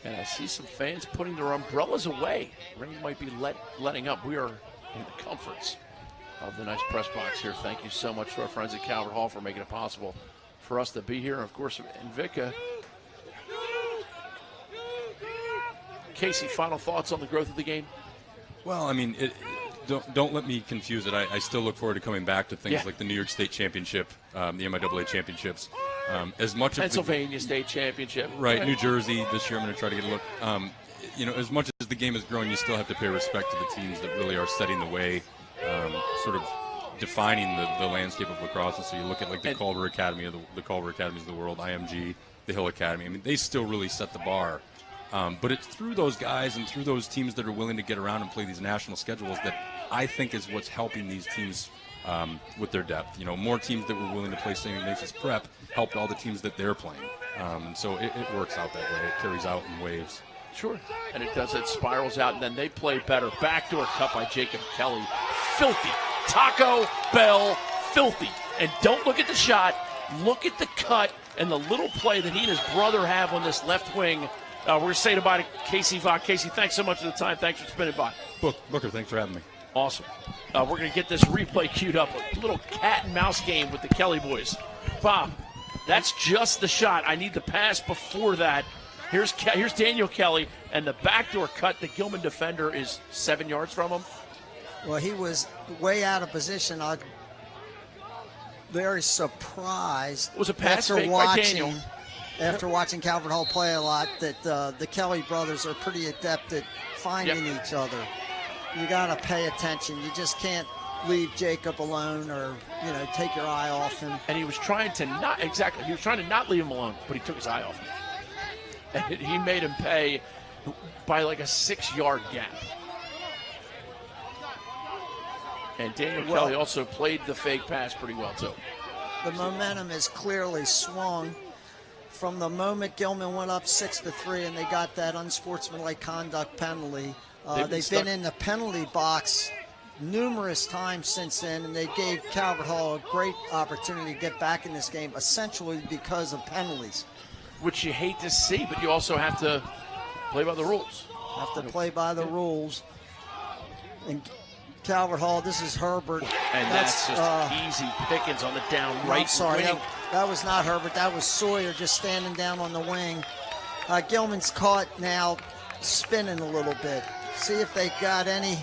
[SPEAKER 1] And I see some fans putting their umbrellas away. Rain might be letting up. We are in the comforts of the nice press box here. Thank you so much to our friends at Calvert Hall for making it possible for us to be here. And, of course, Invicta. Casey, final thoughts on the growth of the game?
[SPEAKER 19] Well, I mean, don't let me confuse it. I still look forward to coming back to things like the New York State Championship, the MIAA Championships. As much
[SPEAKER 1] Pennsylvania State Championship.
[SPEAKER 19] Right, New Jersey this year. I'm going to try to get a look. As much as the game has grown, you still have to pay respect to the teams that really are setting the way, sort of defining the landscape of lacrosse. And so you look at like the Calvert Academy the Calvert Academies of the world, IMG, the Hill Academy. I mean, they still really set the bar. But it's through those guys and through those teams that are willing to get around and play these national schedules that I think is what's helping these teams with their depth. More teams that were willing to play St. Ignatius Prep helped all the teams that they're playing. So it works out that way. It carries out in waves.
[SPEAKER 1] Sure. And it does. It spirals out, and then they play better. Backdoor cut by Jacob Kelly. Filthy. Taco Bell filthy. And don't look at the shot. Look at the cut and the little play that he and his brother have on this left wing. We're going to say goodbye to Casey Vaught. Casey, thanks so much for the time. Thanks for spending by.
[SPEAKER 19] Booker, thanks for having me.
[SPEAKER 1] Awesome. We're going to get this replay queued up. A little cat and mouse game with the Kelly boys. Bob, that's just the shot. I need the pass before that. Here's Daniel Kelly, and the backdoor cut. The Gilman defender is 7 yards from him.
[SPEAKER 2] Well, he was way out of position. I'm very surprised.
[SPEAKER 1] It was a pass fake by Daniel.
[SPEAKER 2] After watching Calvert Hall play a lot, that the Kelly brothers are pretty adept at finding each other. You got to pay attention. You just can't leave Jacob alone or, take your eye off him.
[SPEAKER 1] And he was trying to not leave him alone, but he took his eye off him. And he made him pay by like a 6-yard gap. And Daniel Kelly also played the fake pass pretty well, too.
[SPEAKER 2] The momentum is clearly swung from the moment Gilman went up 6-3 and they got that unsportsmanlike conduct penalty. They've been in the penalty box numerous times since then, and they gave Calvert Hall a great opportunity to get back in this game, essentially because of penalties.
[SPEAKER 1] Which you hate to see, but you also have to play by the rules.
[SPEAKER 2] Have to play by the rules. And Calvert Hall, this is Herbert.
[SPEAKER 1] And that's just easy pickings on the down right.
[SPEAKER 2] I'm sorry,
[SPEAKER 1] wing.
[SPEAKER 2] that was not Herbert. That was Sawyer just standing down on the wing. Gilman's caught now spinning a little bit. See if they got any.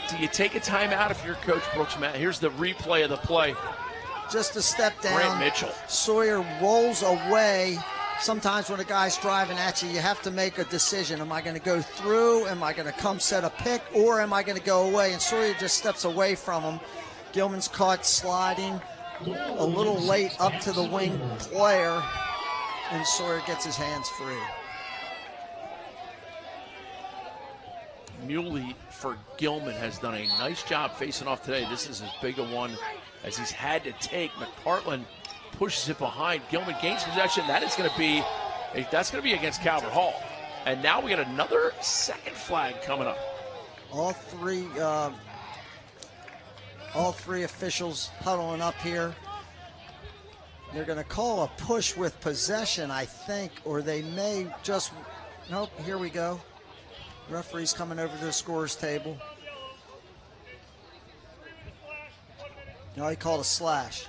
[SPEAKER 1] Do you take a timeout if you're Coach Brooks, Matt? Here's the replay of the play.
[SPEAKER 2] Just a step down.
[SPEAKER 1] Grant Mitchell.
[SPEAKER 2] Sawyer rolls away. Sometimes when a guy's driving at you, you have to make a decision. Am I going to go through? Am I going to come set a pick? Or am I going to go away? And Sawyer just steps away from him. Gilman's caught sliding a little late up to the wing player. And Sawyer gets his hands free.
[SPEAKER 1] Muley for Gilman has done a nice job facing off today. This is as big a one as he's had to take. McPartland pushes it behind. Gilman gains possession. That's going to be against Calvert Hall. And now we got another second flag coming up.
[SPEAKER 2] All three officials huddling up here. They're going to call a push with possession, I think, or they may just. Nope. Here we go. Referee's coming over to the scorer's table. No, he called a slash.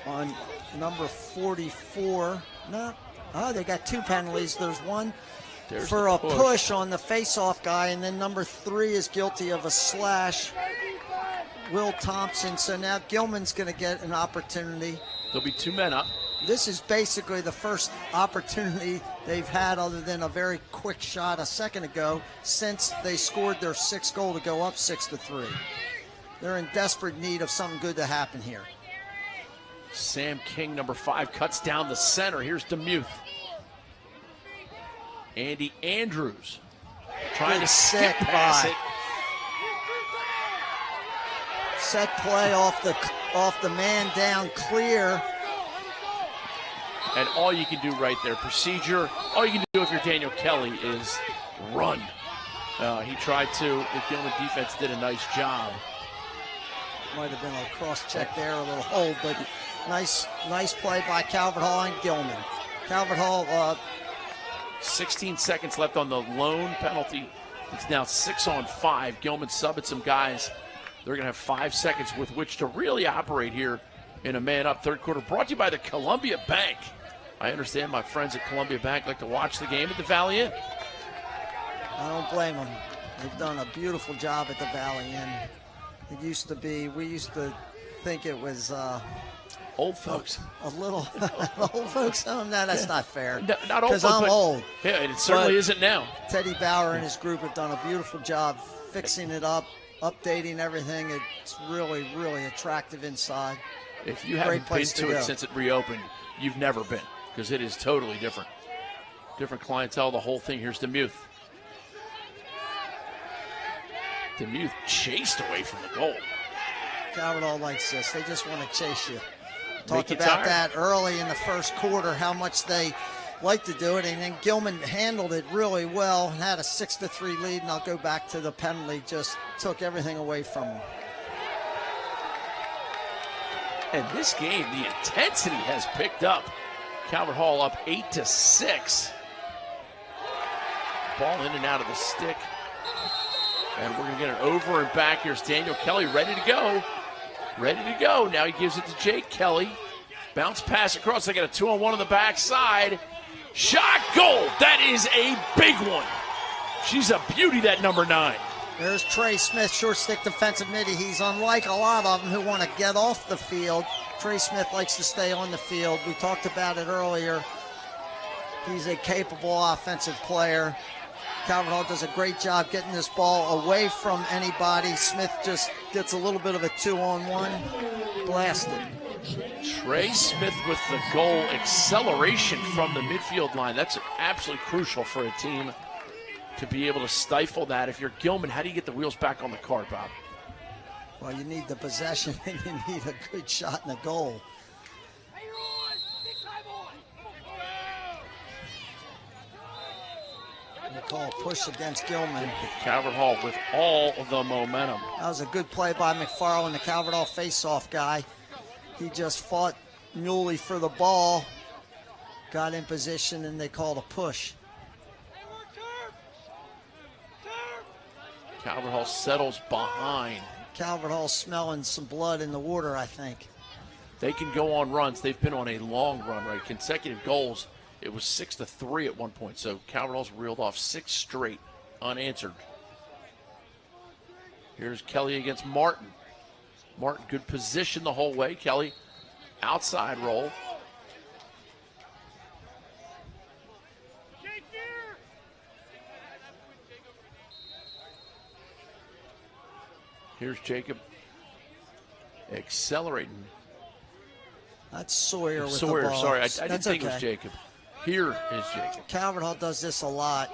[SPEAKER 2] On number 44. No. Oh, they got two penalties. There's one for a push on the face-off guy, and then number 3 is guilty of a slash. Will Thompson. So now Gilman's going to get an opportunity.
[SPEAKER 1] There'll be 2 men up.
[SPEAKER 2] This is basically the first opportunity they've had, other than a very quick shot a second ago, since they scored their 6th goal to go up 6-3. They're in desperate need of something good to happen here.
[SPEAKER 1] Sam King, number 5, cuts down the center. Here's DeMuth. Andy Andrews trying to skip past it.
[SPEAKER 2] Set play off the man down clear.
[SPEAKER 1] And all you can do right there, procedure, all you can do if you're Daniel Kelly is run. He tried to. The Gilman defense did a nice job.
[SPEAKER 2] Might have been a cross check there, a little hold, but nice play by Calvert Hall and Gilman. Calvert Hall.
[SPEAKER 1] 16 seconds left on the lone penalty. It's now 6-on-5. Gilman subbing some guys. They're going to have 5 seconds with which to really operate here in a man-up third quarter. Brought to you by the Columbia Bank. I understand my friends at Columbia Bank like to watch the game at the Valley Inn.
[SPEAKER 2] I don't blame them. They've done a beautiful job at the Valley Inn. It used to be, we used to think it was
[SPEAKER 1] old folks.
[SPEAKER 2] A little old folks. Oh, no, that's not fair.
[SPEAKER 1] No, not old folks.
[SPEAKER 2] Because I'm old.
[SPEAKER 1] Yeah, and it certainly isn't now.
[SPEAKER 2] Teddy Bauer and his group have done a beautiful job fixing it up, updating everything. It's really, really attractive inside.
[SPEAKER 1] If you haven't been to it since it reopened, you've never been, because it is totally different. Different clientele, the whole thing. Here's DeMuth. DeMuth chased away from the goal.
[SPEAKER 2] Calvert all likes this. They just want to chase you. Talked about that early in the first quarter, how much they like to do it, and then Gilman handled it really well and had a 6-3 lead, and I'll go back to the penalty, just took everything away from them.
[SPEAKER 1] And this game, the intensity has picked up. Calvert Hall up 8-6. Ball in and out of the stick. And we're going to get it over and back. Here's Daniel Kelly ready to go. Ready to go. Now he gives it to Jake Kelly. Bounce pass across. They got a 2-on-1 on the backside. Shot, goal. That is a big one. She's a beauty, that number 9.
[SPEAKER 2] There's Trey Smith, short stick defensive midi. He's unlike a lot of them who want to get off the field. Trey Smith likes to stay on the field. We talked about it earlier. He's a capable offensive player. Calvert Hall does a great job getting this ball away from anybody. Smith just gets a little bit of a 2-on-1. Blasted.
[SPEAKER 1] Trey Smith with the goal. Acceleration from the midfield line. That's absolutely crucial for a team to be able to stifle that. If you're Gilman, how do you get the wheels back on the car, Bob?
[SPEAKER 2] Well, you need the possession and you need a good shot and a goal. They call a push against Gilman.
[SPEAKER 1] Calvert Hall with all of the momentum.
[SPEAKER 2] That was a good play by McFarland, the Calvert Hall face-off guy. He just fought Muley for the ball, got in position, and they called a push.
[SPEAKER 1] Calvert Hall settles behind.
[SPEAKER 2] Calvert Hall smelling some blood in the water, I think.
[SPEAKER 1] They can go on runs. They've been on a long run, right? Consecutive goals. It was 6-3 at one point, so Calvert Hall's reeled off 6 straight unanswered. Here's Kelly against Martin. Martin, good position the whole way. Kelly, outside roll. Here's Jacob accelerating.
[SPEAKER 2] That's Sawyer with
[SPEAKER 1] Sawyer,
[SPEAKER 2] the ball.
[SPEAKER 1] sorry, I didn't think
[SPEAKER 2] okay.
[SPEAKER 1] it was Jacob. Here is Jacob.
[SPEAKER 2] Calvert Hall does this a lot.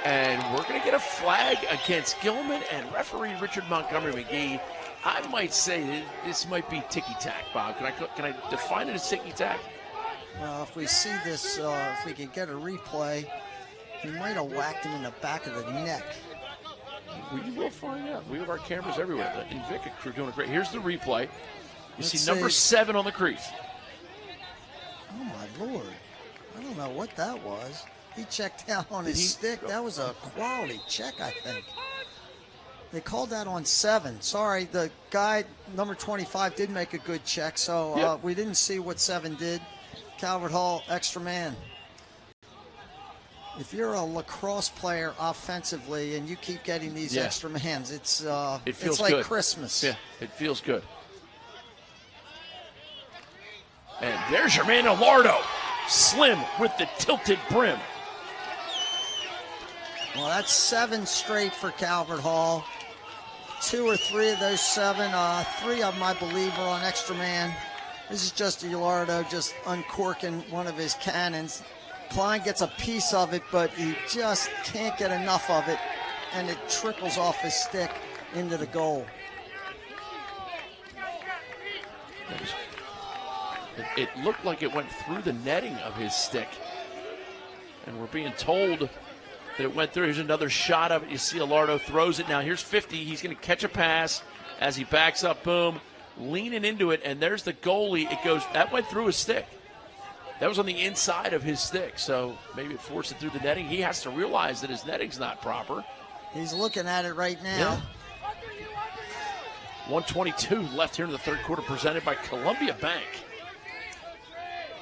[SPEAKER 1] And we're going to get a flag against Gilman and referee Richard Montgomery McGee. I might say this might be ticky-tack, Bob. Can I define it as ticky-tack?
[SPEAKER 2] Well, if we see this, if we can get a replay, he might have whacked him in the back of the neck.
[SPEAKER 1] We will find out. We have our cameras everywhere. The Invicta crew doing a great. Here's the replay. You
[SPEAKER 2] Let's
[SPEAKER 1] see number 7 on the crease.
[SPEAKER 2] Oh, my Lord. I don't know what that was. He checked down on his stick. That was a quality check, I think. They called that on 7. Sorry, the guy, number 25, did make a good check, so we didn't see what 7 did. Calvert Hall, extra man. If you're a lacrosse player offensively and you keep getting these extra mans, it feels like
[SPEAKER 1] good.
[SPEAKER 2] Christmas.
[SPEAKER 1] Yeah, it feels good. And there's your man, Alardo. Slim with the tilted brim.
[SPEAKER 2] Well, that's 7 straight for Calvert Hall. 2 or 3 of those 7, 3 of them, I believe, are on extra man. This is just Alardo just uncorking one of his cannons. Klein gets a piece of it, but he just can't get enough of it, and it trickles off his stick into the goal.
[SPEAKER 1] It looked like it went through the netting of his stick. And we're being told that it went through. Here's another shot of it. You see Alardo throws it. Now here's 50. He's going to catch a pass as he backs up. Boom. Leaning into it. And there's the goalie. It goes. That went through his stick. That was on the inside of his stick. So maybe it forced it through the netting. He has to realize that his netting's not proper.
[SPEAKER 2] He's looking at it right now.
[SPEAKER 1] Yeah. 122 left here in the third quarter, presented by Columbia Bank.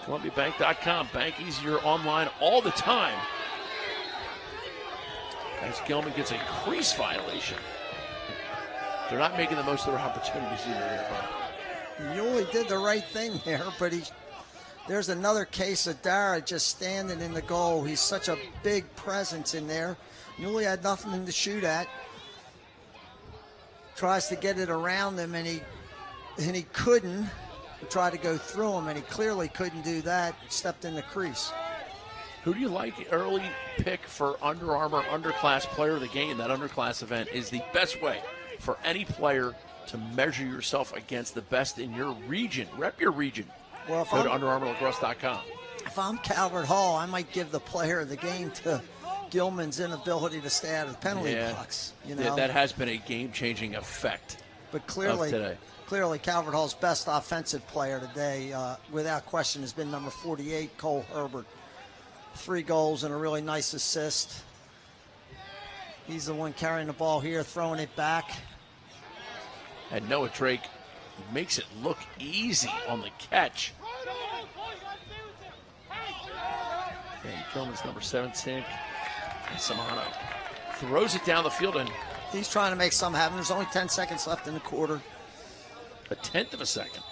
[SPEAKER 1] ColumbiaBank.com. Bank easier online all the time. as Gilman gets a crease violation. They're not making the most of their opportunities either there, Bob.
[SPEAKER 2] Yuli did the right thing there, but there's another case of Dara just standing in the goal. He's such a big presence in there. Yuli had nothing to shoot at. Tries to get it around him, and he couldn't. He tried to go through him, and he clearly couldn't do that. Stepped in the crease.
[SPEAKER 1] Who do you like early pick for Under Armour Underclass Player of the Game? That Underclass event is the best way for any player to measure yourself against the best in your region. Rep your region.
[SPEAKER 2] Well,
[SPEAKER 1] go to UnderArmourLacrosse.com.
[SPEAKER 2] If I'm Calvert Hall, I might give the Player of the Game to Gilman's inability to stay out of the penalty box.
[SPEAKER 1] Yeah, that has been a game-changing effect.
[SPEAKER 2] But clearly,
[SPEAKER 1] today.
[SPEAKER 2] Clearly, Calvert Hall's best offensive player today, without question, has been number 48, Cole Herbert. 3 goals and a really nice assist. He's the one carrying the ball here, throwing it back.
[SPEAKER 1] And Noah Drake makes it look easy on the catch. And Gilman's number 17. And Samano throws it down the field, and
[SPEAKER 2] he's trying to make something happen. There's only 10 seconds left in the quarter.
[SPEAKER 1] A tenth of a second.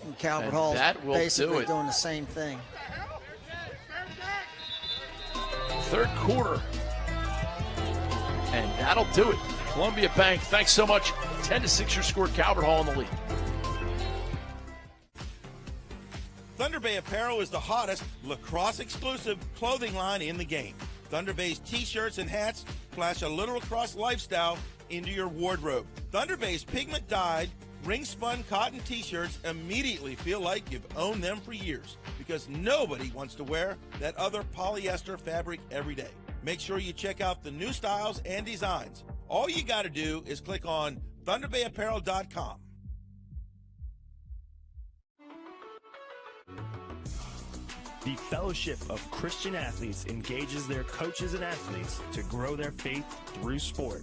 [SPEAKER 2] And Calvert Hall's basically doing the same thing.
[SPEAKER 1] Third quarter. And that'll do it. Columbia Bank, thanks so much. 10-6 your score. Calvert Hall in the lead.
[SPEAKER 20] Thunder Bay Apparel is the hottest lacrosse exclusive clothing line in the game. Thunder Bay's t-shirts and hats flash a little lacrosse lifestyle into your wardrobe. Thunder Bay's pigment dyed, ring spun cotton t-shirts immediately feel like you've owned them for years because nobody wants to wear that other polyester fabric every day. Make sure you check out the new styles and designs. All you got to do is click on ThunderBayApparel.com.
[SPEAKER 6] The Fellowship of Christian Athletes engages their coaches and athletes to grow their faith through sport.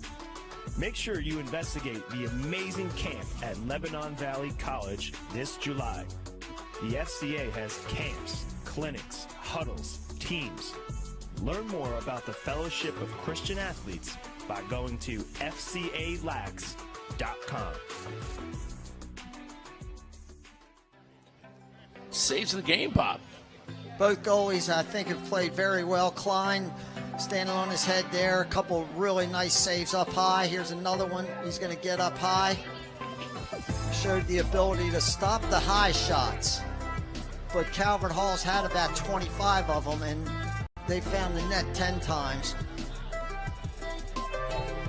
[SPEAKER 6] Make sure you investigate the amazing camp at Lebanon Valley College this July. The FCA has camps, clinics, huddles, teams. Learn more about the Fellowship of Christian Athletes by going to fcalax.com.
[SPEAKER 1] Saves of the game, Bob.
[SPEAKER 2] Both goalies, I think, have played very well. Klein standing on his head there. A couple really nice saves up high. Here's another one. He's going to get up high. Showed the ability to stop the high shots. But Calvert Hall's had about 25 of them, and they found the net 10 times.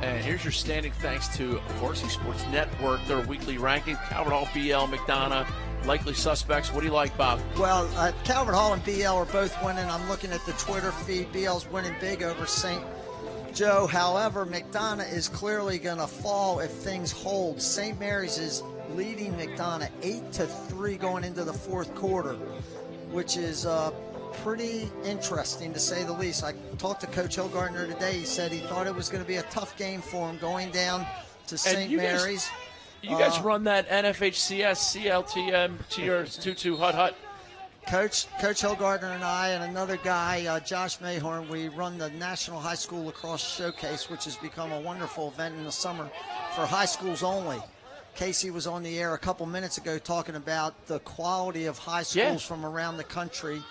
[SPEAKER 1] And here's your standing thanks to Varsity Sports Network, their weekly ranking. Calvert Hall, BL, McDonough, likely suspects. What do you like, Bob?
[SPEAKER 2] Well, Calvert Hall and BL are both winning. I'm looking at the Twitter feed. BL's winning big over St. Joe. However, McDonough is clearly going to fall if things hold. St. Mary's is leading McDonough 8-3 going into the fourth quarter, which is pretty interesting to say the least. I talked to Coach Hillgardner today. He said he thought it was going to be a tough game for him going down to St. Mary's.
[SPEAKER 1] You guys run that NFHCS CLTM to your 2-2 hut.
[SPEAKER 2] Coach Hillgardner and I and another guy, Josh Mayhorn, we run the National High School Lacrosse Showcase, which has become a wonderful event in the summer for high schools only. Casey was on the air a couple minutes ago talking about the quality of high schools from around the country.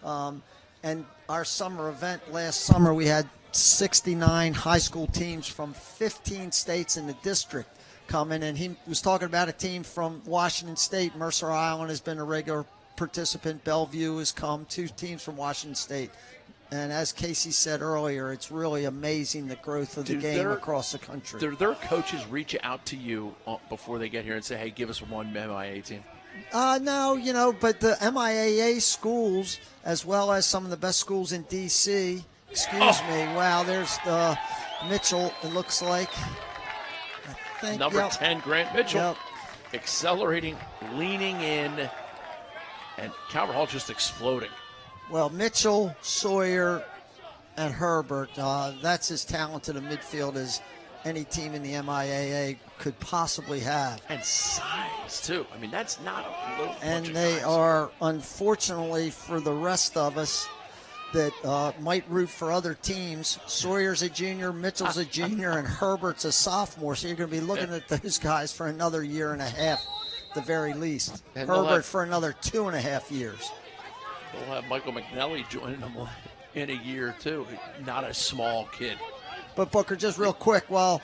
[SPEAKER 2] And our summer event last summer, we had 69 high school teams from 15 states in the district coming, and he was talking about a team from Washington State. Mercer Island has been a regular participant. Bellevue has come. 2 teams from Washington State. And as Casey said earlier, it's really amazing the growth of the game across the country.
[SPEAKER 1] Do their coaches reach out to you before they get here and say, hey, give us one MIAA team?
[SPEAKER 2] No, but the MIAA schools, as well as some of the best schools in D.C., wow, there's Mitchell, it looks like.
[SPEAKER 1] Number 10, Grant Mitchell, accelerating, leaning in, and Calvert Hall just exploding.
[SPEAKER 2] Well, Mitchell, Sawyer, and Herbert, that's as talented a midfield as any team in the MIAA could possibly have.
[SPEAKER 1] And size, too. I mean, that's not a little.
[SPEAKER 2] And they are, unfortunately for the rest of us, that might root for other teams. Sawyer's a junior, Mitchell's a junior, and Herbert's a sophomore. So you're going to be looking at those guys for another year and a half, at the very least.
[SPEAKER 1] And
[SPEAKER 2] Herbert for another 2.5 years.
[SPEAKER 1] We'll have Michael McNelly joining them in a year, too. Not a small kid.
[SPEAKER 2] But, Booker, just real quick, while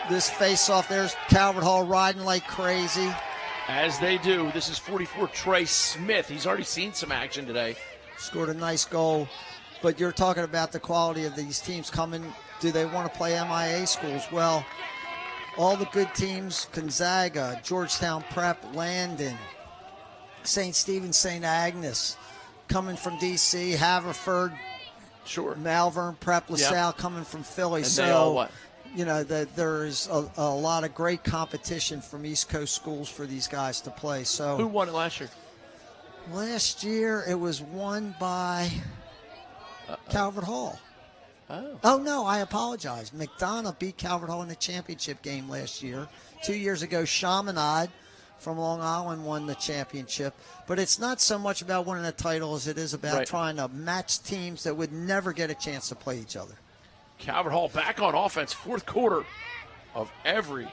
[SPEAKER 2] this face-off, there's Calvert Hall riding like crazy.
[SPEAKER 1] As they do. This is 44 Trey Smith. He's already seen some action today.
[SPEAKER 2] Scored a nice goal. But you're talking about the quality of these teams coming. Do they want to play MIAA schools? Well, all the good teams, Gonzaga, Georgetown Prep, Landon, St. Stephen, St. Agnes, coming from D.C., Haverford,
[SPEAKER 1] sure,
[SPEAKER 2] Malvern, Prep, LaSalle,
[SPEAKER 1] yep,
[SPEAKER 2] coming from Philly.
[SPEAKER 1] And
[SPEAKER 2] so,
[SPEAKER 1] they all what?
[SPEAKER 2] You know, there's a lot of great competition from East Coast schools for these guys to play. So,
[SPEAKER 1] who won it last year?
[SPEAKER 2] Last year, it was won by Calvert Hall.
[SPEAKER 1] Oh,
[SPEAKER 2] no, I apologize. McDonough beat Calvert Hall in the championship game last year. 2 years ago, Chaminade from Long Island won the championship. But it's not so much about winning a title as it is about trying to match teams that would never get a chance to play each other.
[SPEAKER 1] Calvert Hall back on offense, fourth quarter of every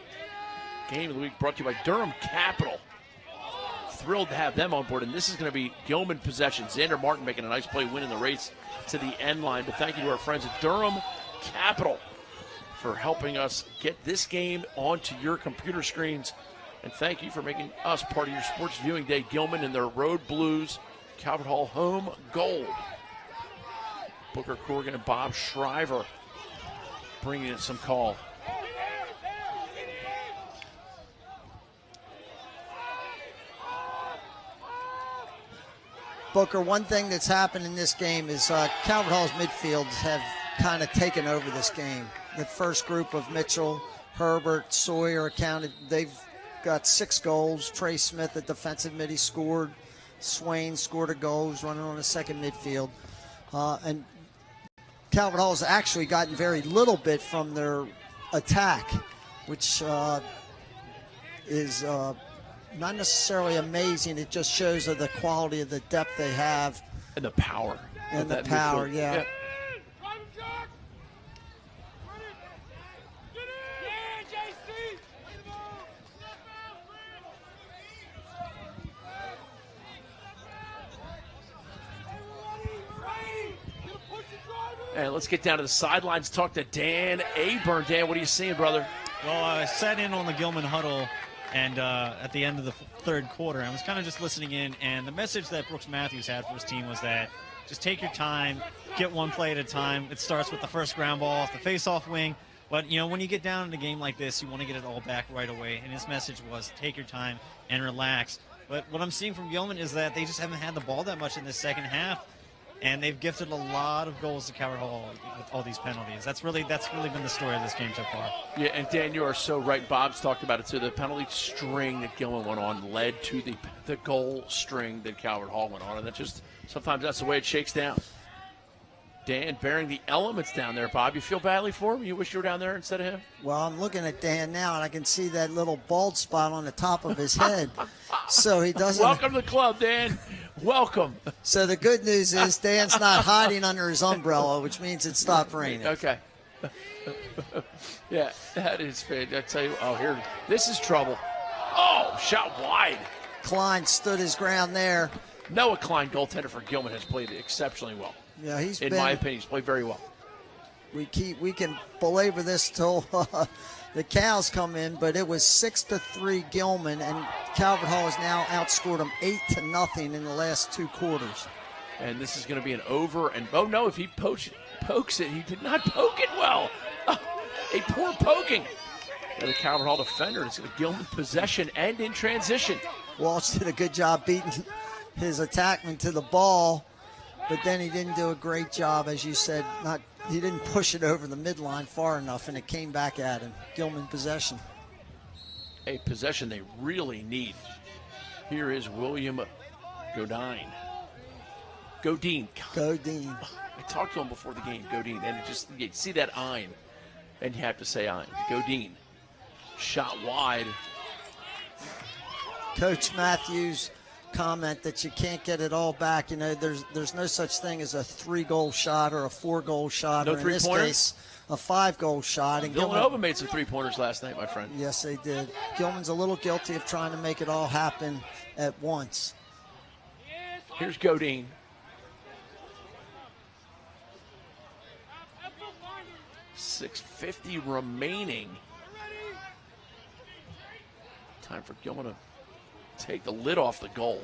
[SPEAKER 1] game of the week, brought to you by Durham Capital. Thrilled to have them on board, and this is going to be Gilman possession. Xander Martin making a nice play, winning the race to the end line. But thank you to our friends at Durham Capital for helping us get this game onto your computer screens. And thank you for making us part of your sports viewing day. Gilman and their Road Blues, Calvert Hall home gold. Booker Corrigan and Bob Shriver bringing in some call.
[SPEAKER 2] Booker, one thing that's happened in this game is Calvert Hall's midfields have kind of taken over this game. The first group of Mitchell, Herbert, Sawyer accounted. They've got 6 goals. Trey Smith at defensive mid, he scored. Swain scored a goal. He's running on the second midfield. And Calvert Hall has actually gotten very little bit from their attack, which is not necessarily amazing. It just shows the quality of the depth they have.
[SPEAKER 1] And the power.
[SPEAKER 2] And the power, yeah.
[SPEAKER 1] And let's get down to the sidelines, talk to Dan Aburn. Dan, what are you seeing, brother?
[SPEAKER 5] Well, I sat in on the Gilman huddle and at the end of the third quarter, I was kind of just listening in, and the message that Brooks Matthews had for his team was that just take your time, get one play at a time. It starts with the first ground ball off the face-off wing. But, you know, when you get down in a game like this, you want to get it all back right away. And his message was take your time and relax. But what I'm seeing from Gilman is that they just haven't had the ball that much in this second half. And they've gifted a lot of goals to Calvert Hall with all these penalties. That's really been the story of this game so far.
[SPEAKER 1] Yeah, and Dan, you are so right. Bob's talked about it too. The penalty string that Gilman went on led to the goal string that Calvert Hall went on, and sometimes that's the way it shakes down. Dan bearing the elements down there. Bob, you feel badly for him? You wish you were down there instead of him?
[SPEAKER 2] Well, I'm looking at Dan now, and I can see that little bald spot on the top of his head. So he doesn't.
[SPEAKER 1] Welcome to the club, Dan. Welcome.
[SPEAKER 2] So the good news is Dan's not hiding under his umbrella, which means it stopped raining.
[SPEAKER 1] Okay. Yeah, that is fair. I tell you, here, this is trouble. Oh, shot wide.
[SPEAKER 2] Klein stood his ground there.
[SPEAKER 1] Noah Klein, goaltender for Gilman, has played exceptionally well.
[SPEAKER 2] Yeah,
[SPEAKER 1] in my opinion, he's played very well.
[SPEAKER 2] We can belabor this till the cows come in, but it was 6-3 Gilman, and Calvert Hall has now outscored them 8-0 in the last 2 quarters.
[SPEAKER 1] And this is going to be an over. And oh no, if he pokes it, he did not poke it well. A poor poking. And the Calvert Hall defender. It's a Gilman possession and in transition.
[SPEAKER 2] Walsh did a good job beating his attackman to the ball, but then he didn't do a great job, as you said. He didn't push it over the midline far enough, and it came back at him. Gilman possession.
[SPEAKER 1] A possession they really need. Here is William Godine. I talked to him before the game, Godine, and you see that ein, and you have to say ein. Godine. Shot wide.
[SPEAKER 2] Coach Matthews comment that you can't get it all back. You know, there's no such thing as a 3-goal shot or a 4-goal shot,
[SPEAKER 1] No
[SPEAKER 2] or in this case, a 5-goal shot. And
[SPEAKER 1] Villanova made some 3-pointers last night, my friend.
[SPEAKER 2] Yes, they did. Gilman's a little guilty of trying to make it all happen at once.
[SPEAKER 1] Here's Godine. .650 remaining. Time for Gilman to take the lid off the goal.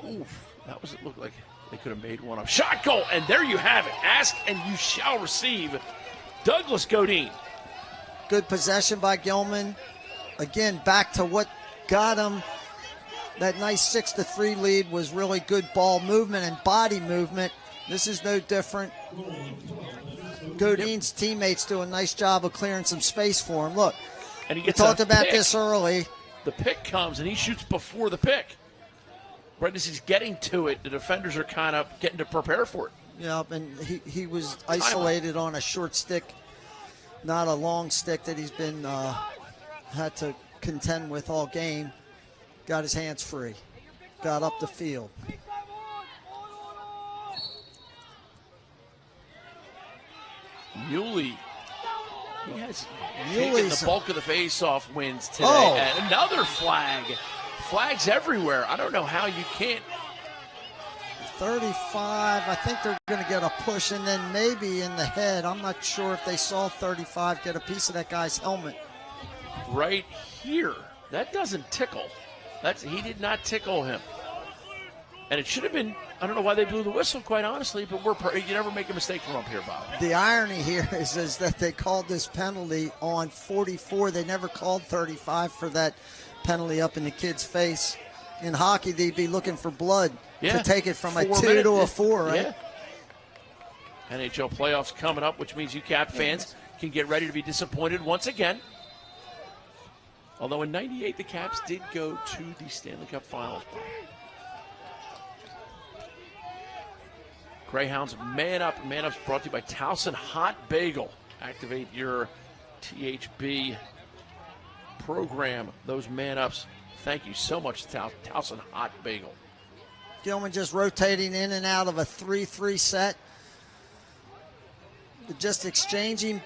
[SPEAKER 1] Oof, that was, it looked like they could have made one up. Shot goal, and there you have it. Ask and you shall receive. Douglas Godine.
[SPEAKER 2] Good possession by Gilman. Again, back to what got him that nice 6-3 lead was really good ball movement and body movement. This is no different. Godine's teammates do a nice job of clearing some space for him. Look,
[SPEAKER 1] and he
[SPEAKER 2] we
[SPEAKER 1] gets
[SPEAKER 2] talked about
[SPEAKER 1] pick.
[SPEAKER 2] this early.
[SPEAKER 1] The pick comes, and he shoots before the pick. Right as he's getting to it, the defenders are kind of getting to prepare for it.
[SPEAKER 2] Yeah, and he was isolated on a short stick, not a long stick that he's been had to contend with all game. Got his hands free. Got up the field.
[SPEAKER 1] Muley. He has taken the bulk of the face-off wins today.
[SPEAKER 2] Oh.
[SPEAKER 1] And another flag. Flags everywhere. I don't know how you can't.
[SPEAKER 2] 35, I think they're going to get a push, and then maybe in the head. I'm not sure if they saw 35 get a piece of that guy's helmet.
[SPEAKER 1] Right here. That doesn't tickle. He did not tickle him. And it should have been, I don't know why they blew the whistle, quite honestly, but you never make a mistake from up here, Bob.
[SPEAKER 2] The irony here is that they called this penalty on 44. They never called 35 for that penalty up in the kid's face. In hockey, they'd be looking for blood to take it from a 2 to a 4, right?
[SPEAKER 1] Yeah. NHL playoffs coming up, which means you Cap fans can get ready to be disappointed once again. Although in '98, the Caps did go to the Stanley Cup Finals. Greyhounds Man Up. Man Up's brought to you by Towson Hot Bagel. Activate your THB program. Those Man Ups. Thank you so much, Towson Hot Bagel.
[SPEAKER 2] Gilman just rotating in and out of a 3-3 set. Just exchanging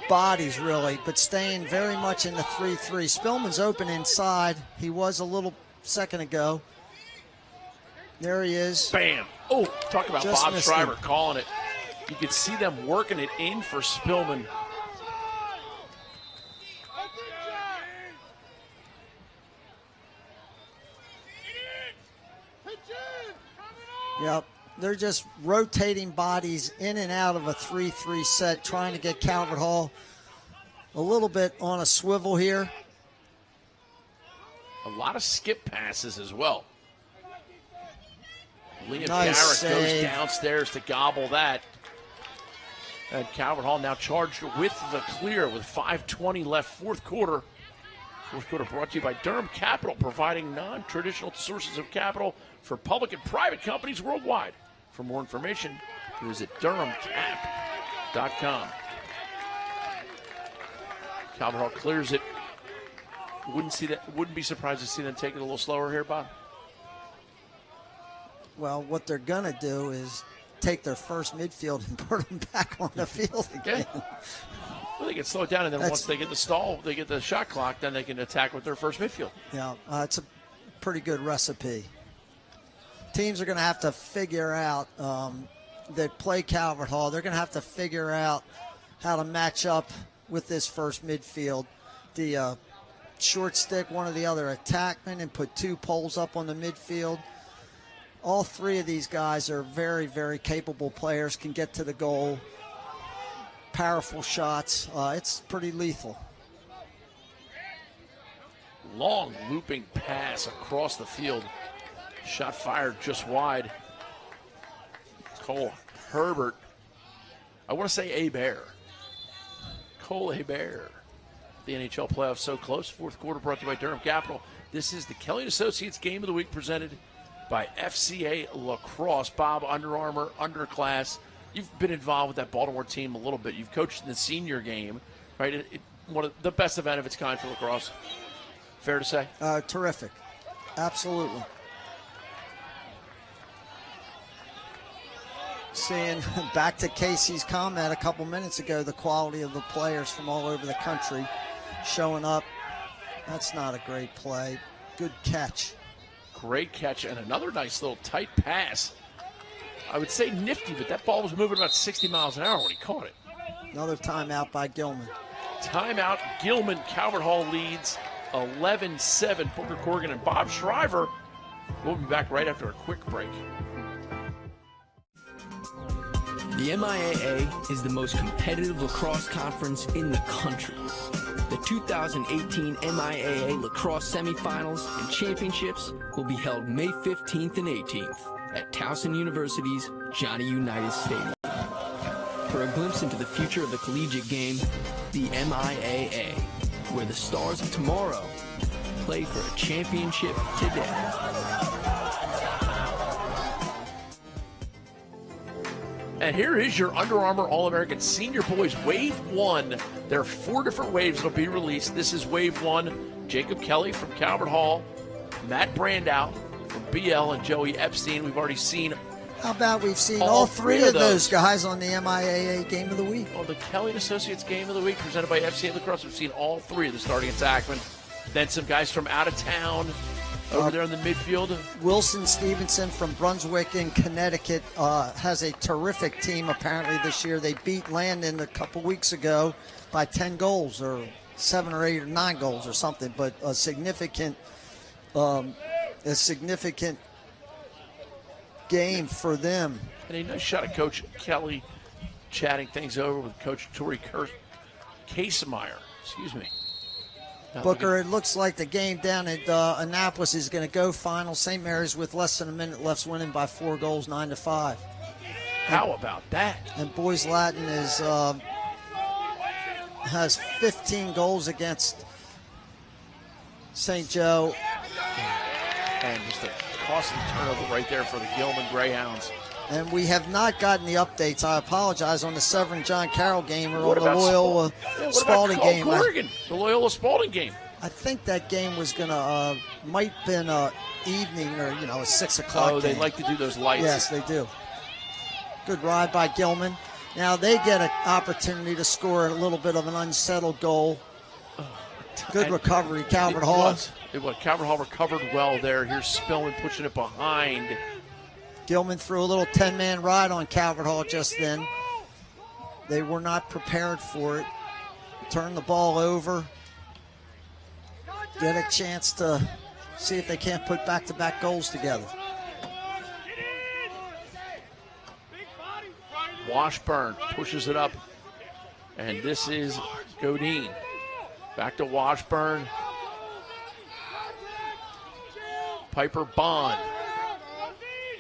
[SPEAKER 2] bodies, really, but staying very much in the 3-3. Spillman's open inside. He was a little second ago. There he is.
[SPEAKER 1] Bam. Oh, talk about
[SPEAKER 2] Just
[SPEAKER 1] Bob
[SPEAKER 2] missed
[SPEAKER 1] Schreiber
[SPEAKER 2] him.
[SPEAKER 1] calling it. You could see them working it in for Spillman.
[SPEAKER 2] Yep. They're just rotating bodies in and out of a 3-3 set, trying to get Calvert Hall a little bit on a swivel here.
[SPEAKER 1] A lot of skip passes as well. Liam
[SPEAKER 2] Nice
[SPEAKER 1] Garrett goes
[SPEAKER 2] save.
[SPEAKER 1] downstairs to gobble that. And Calvert Hall now charged with the clear with 5:20 left, fourth quarter. Fourth quarter brought to you by Durham Capital, providing non-traditional sources of capital for public and private companies worldwide. For more information, visit durhamcap.com. Calvert Hall clears it. Wouldn't be surprised to see them take it a little slower here, Bob.
[SPEAKER 2] Well, what they're going to do is take their first midfield and put them back on the field again.
[SPEAKER 1] Well, they can slow it down, and then once they get the stall, they get the shot clock, then they can attack with their first midfield.
[SPEAKER 2] Yeah, it's a pretty good recipe. Teams are going to have to figure out that play Calvert Hall. They're going to have to figure out how to match up with this first midfield. The short stick, one of the other attackmen, and put two poles up on the midfield. All three of these guys are very, very capable players, can get to the goal. Powerful shots. It's pretty lethal.
[SPEAKER 1] Long looping pass across the field. Shot fired just wide. Cole Herbert. I want to say Hebert. Cole Hebert. The NHL playoffs so close. Fourth quarter brought to you by Durham Capital. This is the Kelly & Associates Game of the Week presented by FCA Lacrosse. Bob, Under Armour, underclass. You've been involved with that Baltimore team a little bit. You've coached in the senior game, right? One of the best event of its kind for lacrosse. Fair to say?
[SPEAKER 2] Terrific. Absolutely. Seeing back to Casey's comment a couple minutes ago, the quality of the players from all over the country showing up. That's not a great play. Good catch.
[SPEAKER 1] Great catch and another nice little tight pass. I would say nifty, but that ball was moving about 60 miles an hour when he caught it.
[SPEAKER 2] Another timeout by Gilman.
[SPEAKER 1] Timeout. Gilman. Calvert Hall leads 11-7. Booker Corrigan and Bob Shriver. We'll be back right after a quick break.
[SPEAKER 7] The MIAA is the most competitive lacrosse conference in the country. The 2018 MIAA Lacrosse Semifinals and Championships will be held May 15th and 18th at Towson University's Johnny Unitas Stadium. For a glimpse into the future of the collegiate game, the MIAA, where the stars of tomorrow play for a championship today.
[SPEAKER 1] And here is your Under Armour All-American Senior Boys Wave 1. There are 4 different waves that will be released. This is Wave 1. Jacob Kelly from Calvert Hall, Matt Brandow from BL, and Joey Epstein. We've already seen.
[SPEAKER 2] How about we've seen all 3 of those guys on the MIAA Game of the Week?
[SPEAKER 1] Oh, the Kelly and Associates Game of the Week presented by FCA Lacrosse. We've seen all 3 of the starting attackmen. Then some guys from out of town over there in the midfield.
[SPEAKER 2] Wilson Stevenson from Brunswick in Connecticut has a terrific team apparently this year. They beat Landon a couple weeks ago by 10 goals or 7 or 8 or 9 goals or something, but a significant game for them.
[SPEAKER 1] And a nice shot of Coach Kelly chatting things over with Coach Tori Casemeyer. Excuse me.
[SPEAKER 2] Booker, it looks like the game down at Annapolis is going to go final. St. Mary's with less than a minute left winning by 4 goals, 9-5.
[SPEAKER 1] How about that?
[SPEAKER 2] And Boys Latin has 15 goals against St. Joe.
[SPEAKER 1] And just a costly turnover right there for the Gilman Greyhounds.
[SPEAKER 2] And we have not gotten the updates. I apologize on the Severn John Carroll game or
[SPEAKER 1] What
[SPEAKER 2] on the
[SPEAKER 1] about
[SPEAKER 2] Loyola Spalding game.
[SPEAKER 1] Corrigan, the Loyola Spalding game.
[SPEAKER 2] I think that game was gonna might been evening or a 6 o'clock.
[SPEAKER 1] Oh, they
[SPEAKER 2] game.
[SPEAKER 1] like to do those lights.
[SPEAKER 2] Yes, they do. Good ride by Gilman. Now they get an opportunity to score a little bit of an unsettled goal. Good recovery, Calvert Hall.
[SPEAKER 1] It was. Calvert Hall recovered well there. Here's Spillman pushing it behind.
[SPEAKER 2] Gilman threw a little 10-man ride on Calvert Hall just then. They were not prepared for it. Turn the ball over. Get a chance to see if they can't put back-to-back goals together.
[SPEAKER 1] Washburn pushes it up. And this is Godine. Back to Washburn. Piper Bond.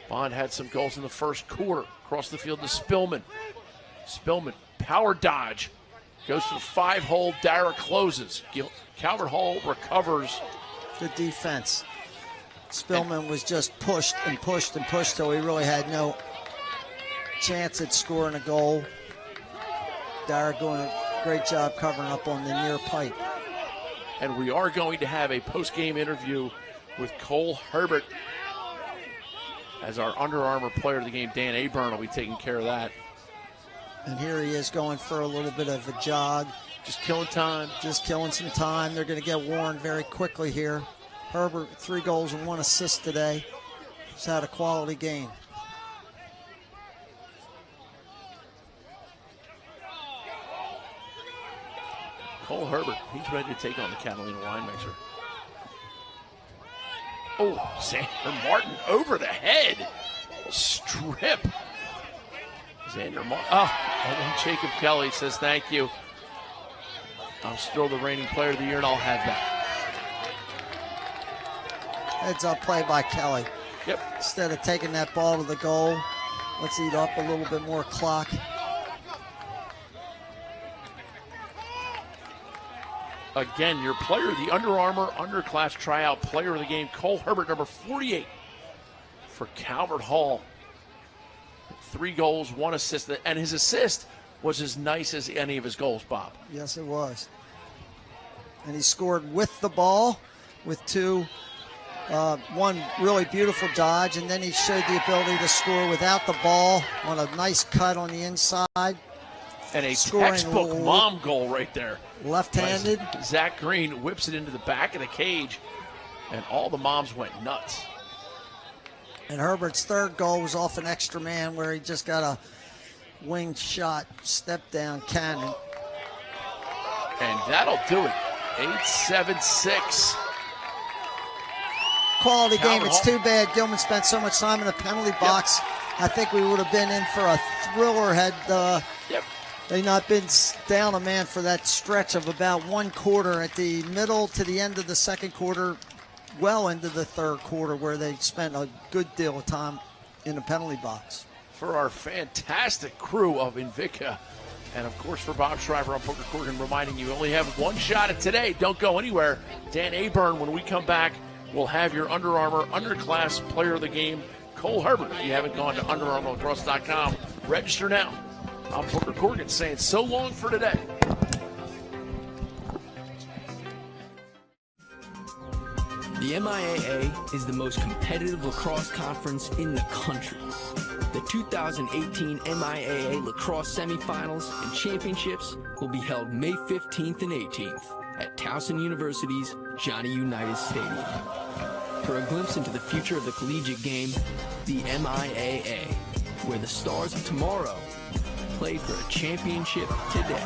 [SPEAKER 1] Bond had some goals in the first quarter. Across the field to Spillman. Spillman, power dodge. Goes to the 5-hole. Dara closes. Calvert Hall recovers.
[SPEAKER 2] Good defense. Spillman was just pushed and pushed and pushed till he really had no chance at scoring a goal. Dara doing a great job covering up on the near pipe.
[SPEAKER 1] And we are going to have a post-game interview with Cole Herbert as our Under Armour player of the game. Dan Aburn will be taking care of that.
[SPEAKER 2] And here he is going for a little bit of a jog.
[SPEAKER 1] Just killing time.
[SPEAKER 2] Just killing some time. They're going to get warned very quickly here. Herbert, 3 goals and 1 assist today. He's had a quality game.
[SPEAKER 1] Cole Herbert, he's ready to take on the Catalina wine mixer. Oh, Xander Martin over the head. Strip. Xander Martin. Oh, and then Jacob Kelly says thank you. I'm still the reigning player of the year, and I'll have that.
[SPEAKER 2] Heads up play by Kelly.
[SPEAKER 1] Yep.
[SPEAKER 2] Instead of taking that ball to the goal, let's eat up a little bit more clock.
[SPEAKER 1] Again, your player, the Under Armour Underclass Tryout Player of the Game, Cole Herbert, number 48 for Calvert Hall. 3 goals, 1 assist, and his assist was as nice as any of his goals, Bob.
[SPEAKER 2] Yes, it was. And he scored with the ball with two. One really beautiful dodge, and then he showed the ability to score without the ball on a nice cut on the inside.
[SPEAKER 1] And a textbook mom goal right there.
[SPEAKER 2] Left-handed.
[SPEAKER 1] Zach Green whips it into the back of the cage, and all the moms went nuts.
[SPEAKER 2] And Herbert's third goal was off an extra man where he just got a winged shot, step down cannon.
[SPEAKER 1] And that'll do it. 8-7-6.
[SPEAKER 2] Quality game.
[SPEAKER 1] Calvert
[SPEAKER 2] It's too bad Gilman spent so much time in the penalty box. I think we would have been in for a thriller had they not been down a man for that stretch of about one quarter at the middle to the end of the second quarter, well into the third quarter, where they spent a good deal of time in the penalty box.
[SPEAKER 1] For our fantastic crew of Invicta, and of course for Bob Shriver on Poker Corgan, reminding you only have one shot at today. Don't go anywhere. Dan Aburn, when we come back, we'll have your Under Armour Underclass Player of the Game, Cole Herbert. If you haven't gone to UnderArmourLacrosse.com, register now. I'm Poker Corgan saying so long for today.
[SPEAKER 7] The MIAA is the most competitive lacrosse conference in the country. The 2018 MIAA Lacrosse Semifinals and Championships will be held May 15th and 18th at Towson University's Johnny Unitas Stadium. For a glimpse into the future of the collegiate game, the MIAA, where the stars of tomorrow play for a championship today.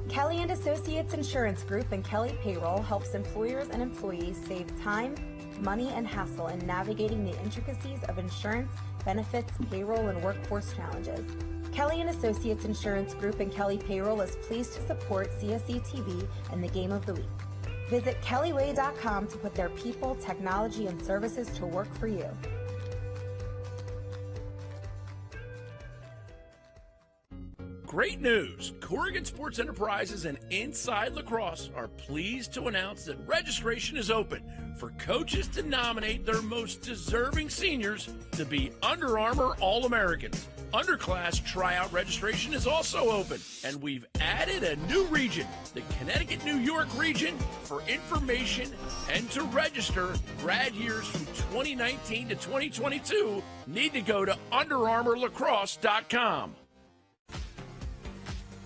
[SPEAKER 3] Kelly & Associates Insurance Group and Kelly Payroll helps employers and employees save time, money, and hassle in navigating the intricacies of insurance, benefits, payroll, and workforce challenges. Kelly & Associates Insurance Group and Kelly Payroll is pleased to support CSE TV and the Game of the Week. Visit kellyway.com to put their people, technology, and services to work for you.
[SPEAKER 1] Great news! Corrigan Sports Enterprises and Inside Lacrosse are pleased to announce that registration is open for coaches to nominate their most deserving seniors to be Under Armour All-Americans. Underclass tryout registration is also open, and we've added a new region, the Connecticut-New York region. For information and to register, grad years from 2019 to 2022 need to go to UnderArmourLacrosse.com.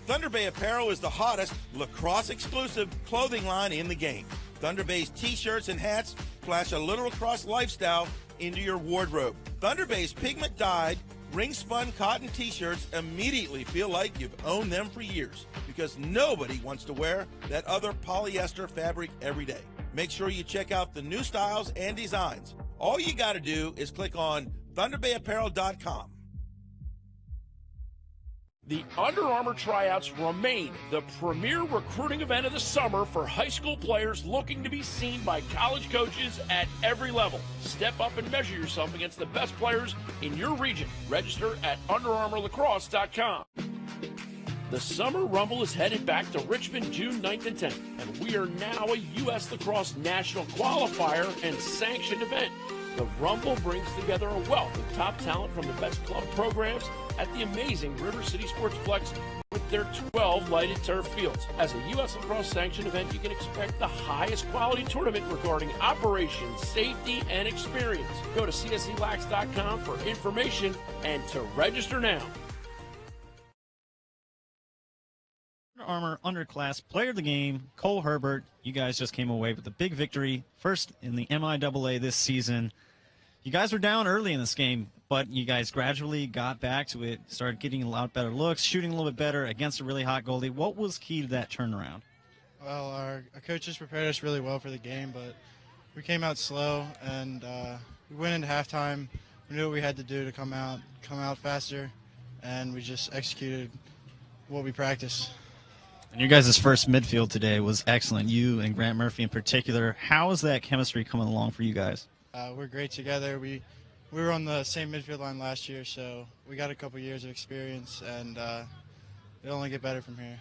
[SPEAKER 20] Thunder Bay Apparel is the hottest lacrosse-exclusive clothing line in the game. Thunder Bay's t-shirts and hats flash a little lacrosse lifestyle into your wardrobe. Thunder Bay's pigment-dyed, ring-spun cotton t-shirts immediately feel like you've owned them for years because nobody wants to wear that other polyester fabric every day. Make sure you check out the new styles and designs. All you got to do is click on ThunderBayApparel.com.
[SPEAKER 1] The Under Armour tryouts remain the premier recruiting event of the summer for high school players looking to be seen by college coaches at every level. Step up and measure yourself against the best players in your region. Register at UnderArmourLacrosse.com. The Summer Rumble is headed back to Richmond June 9th and 10th, and we are now a U.S. Lacrosse National Qualifier and sanctioned event. The Rumble brings together a wealth of top talent from the best club programs at the amazing River City Sportsplex with their 12 lighted turf fields. As a U.S. Lacrosse sanctioned event, you can expect the highest quality tournament regarding operations, safety, and experience. Go to CSELax.com for information and to register now.
[SPEAKER 5] Under Armour Underclass Player of the Game, Cole Herbert. You guys just came away with a big victory, first in the MIAA this season. You guys were down early in this game, but you guys gradually got back to it, started getting a lot better looks, shooting a little bit better against a really hot goalie. What was key to that turnaround?
[SPEAKER 21] Well, our coaches prepared us really well for the game, but We came out slow, and we went into halftime. We knew what we had to do to come out faster, and we just executed what we practiced.
[SPEAKER 5] And your guys' first midfield today was excellent. You and Grant Murphy in particular. How is that chemistry coming along for you guys?
[SPEAKER 21] We're great together. We were on the same midfield line last year, so we got a couple years of experience, and it'll only get better from here.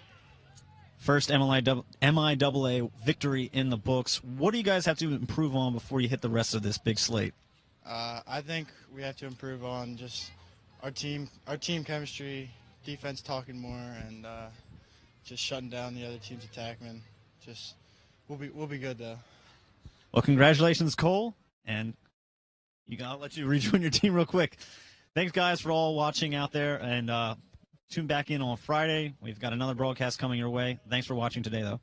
[SPEAKER 5] First MIAA victory in the books. What do you guys have to improve on before you hit the rest of this big slate?
[SPEAKER 21] I think we have to improve on just our team chemistry, defense talking more, and just shutting down the other team's attackmen. Just we'll be good though.
[SPEAKER 5] Well, congratulations, Cole, and I'll let you rejoin your team real quick. Thanks, guys, for all watching out there, and tune back in on Friday. We've got another broadcast coming your way. Thanks for watching today, though.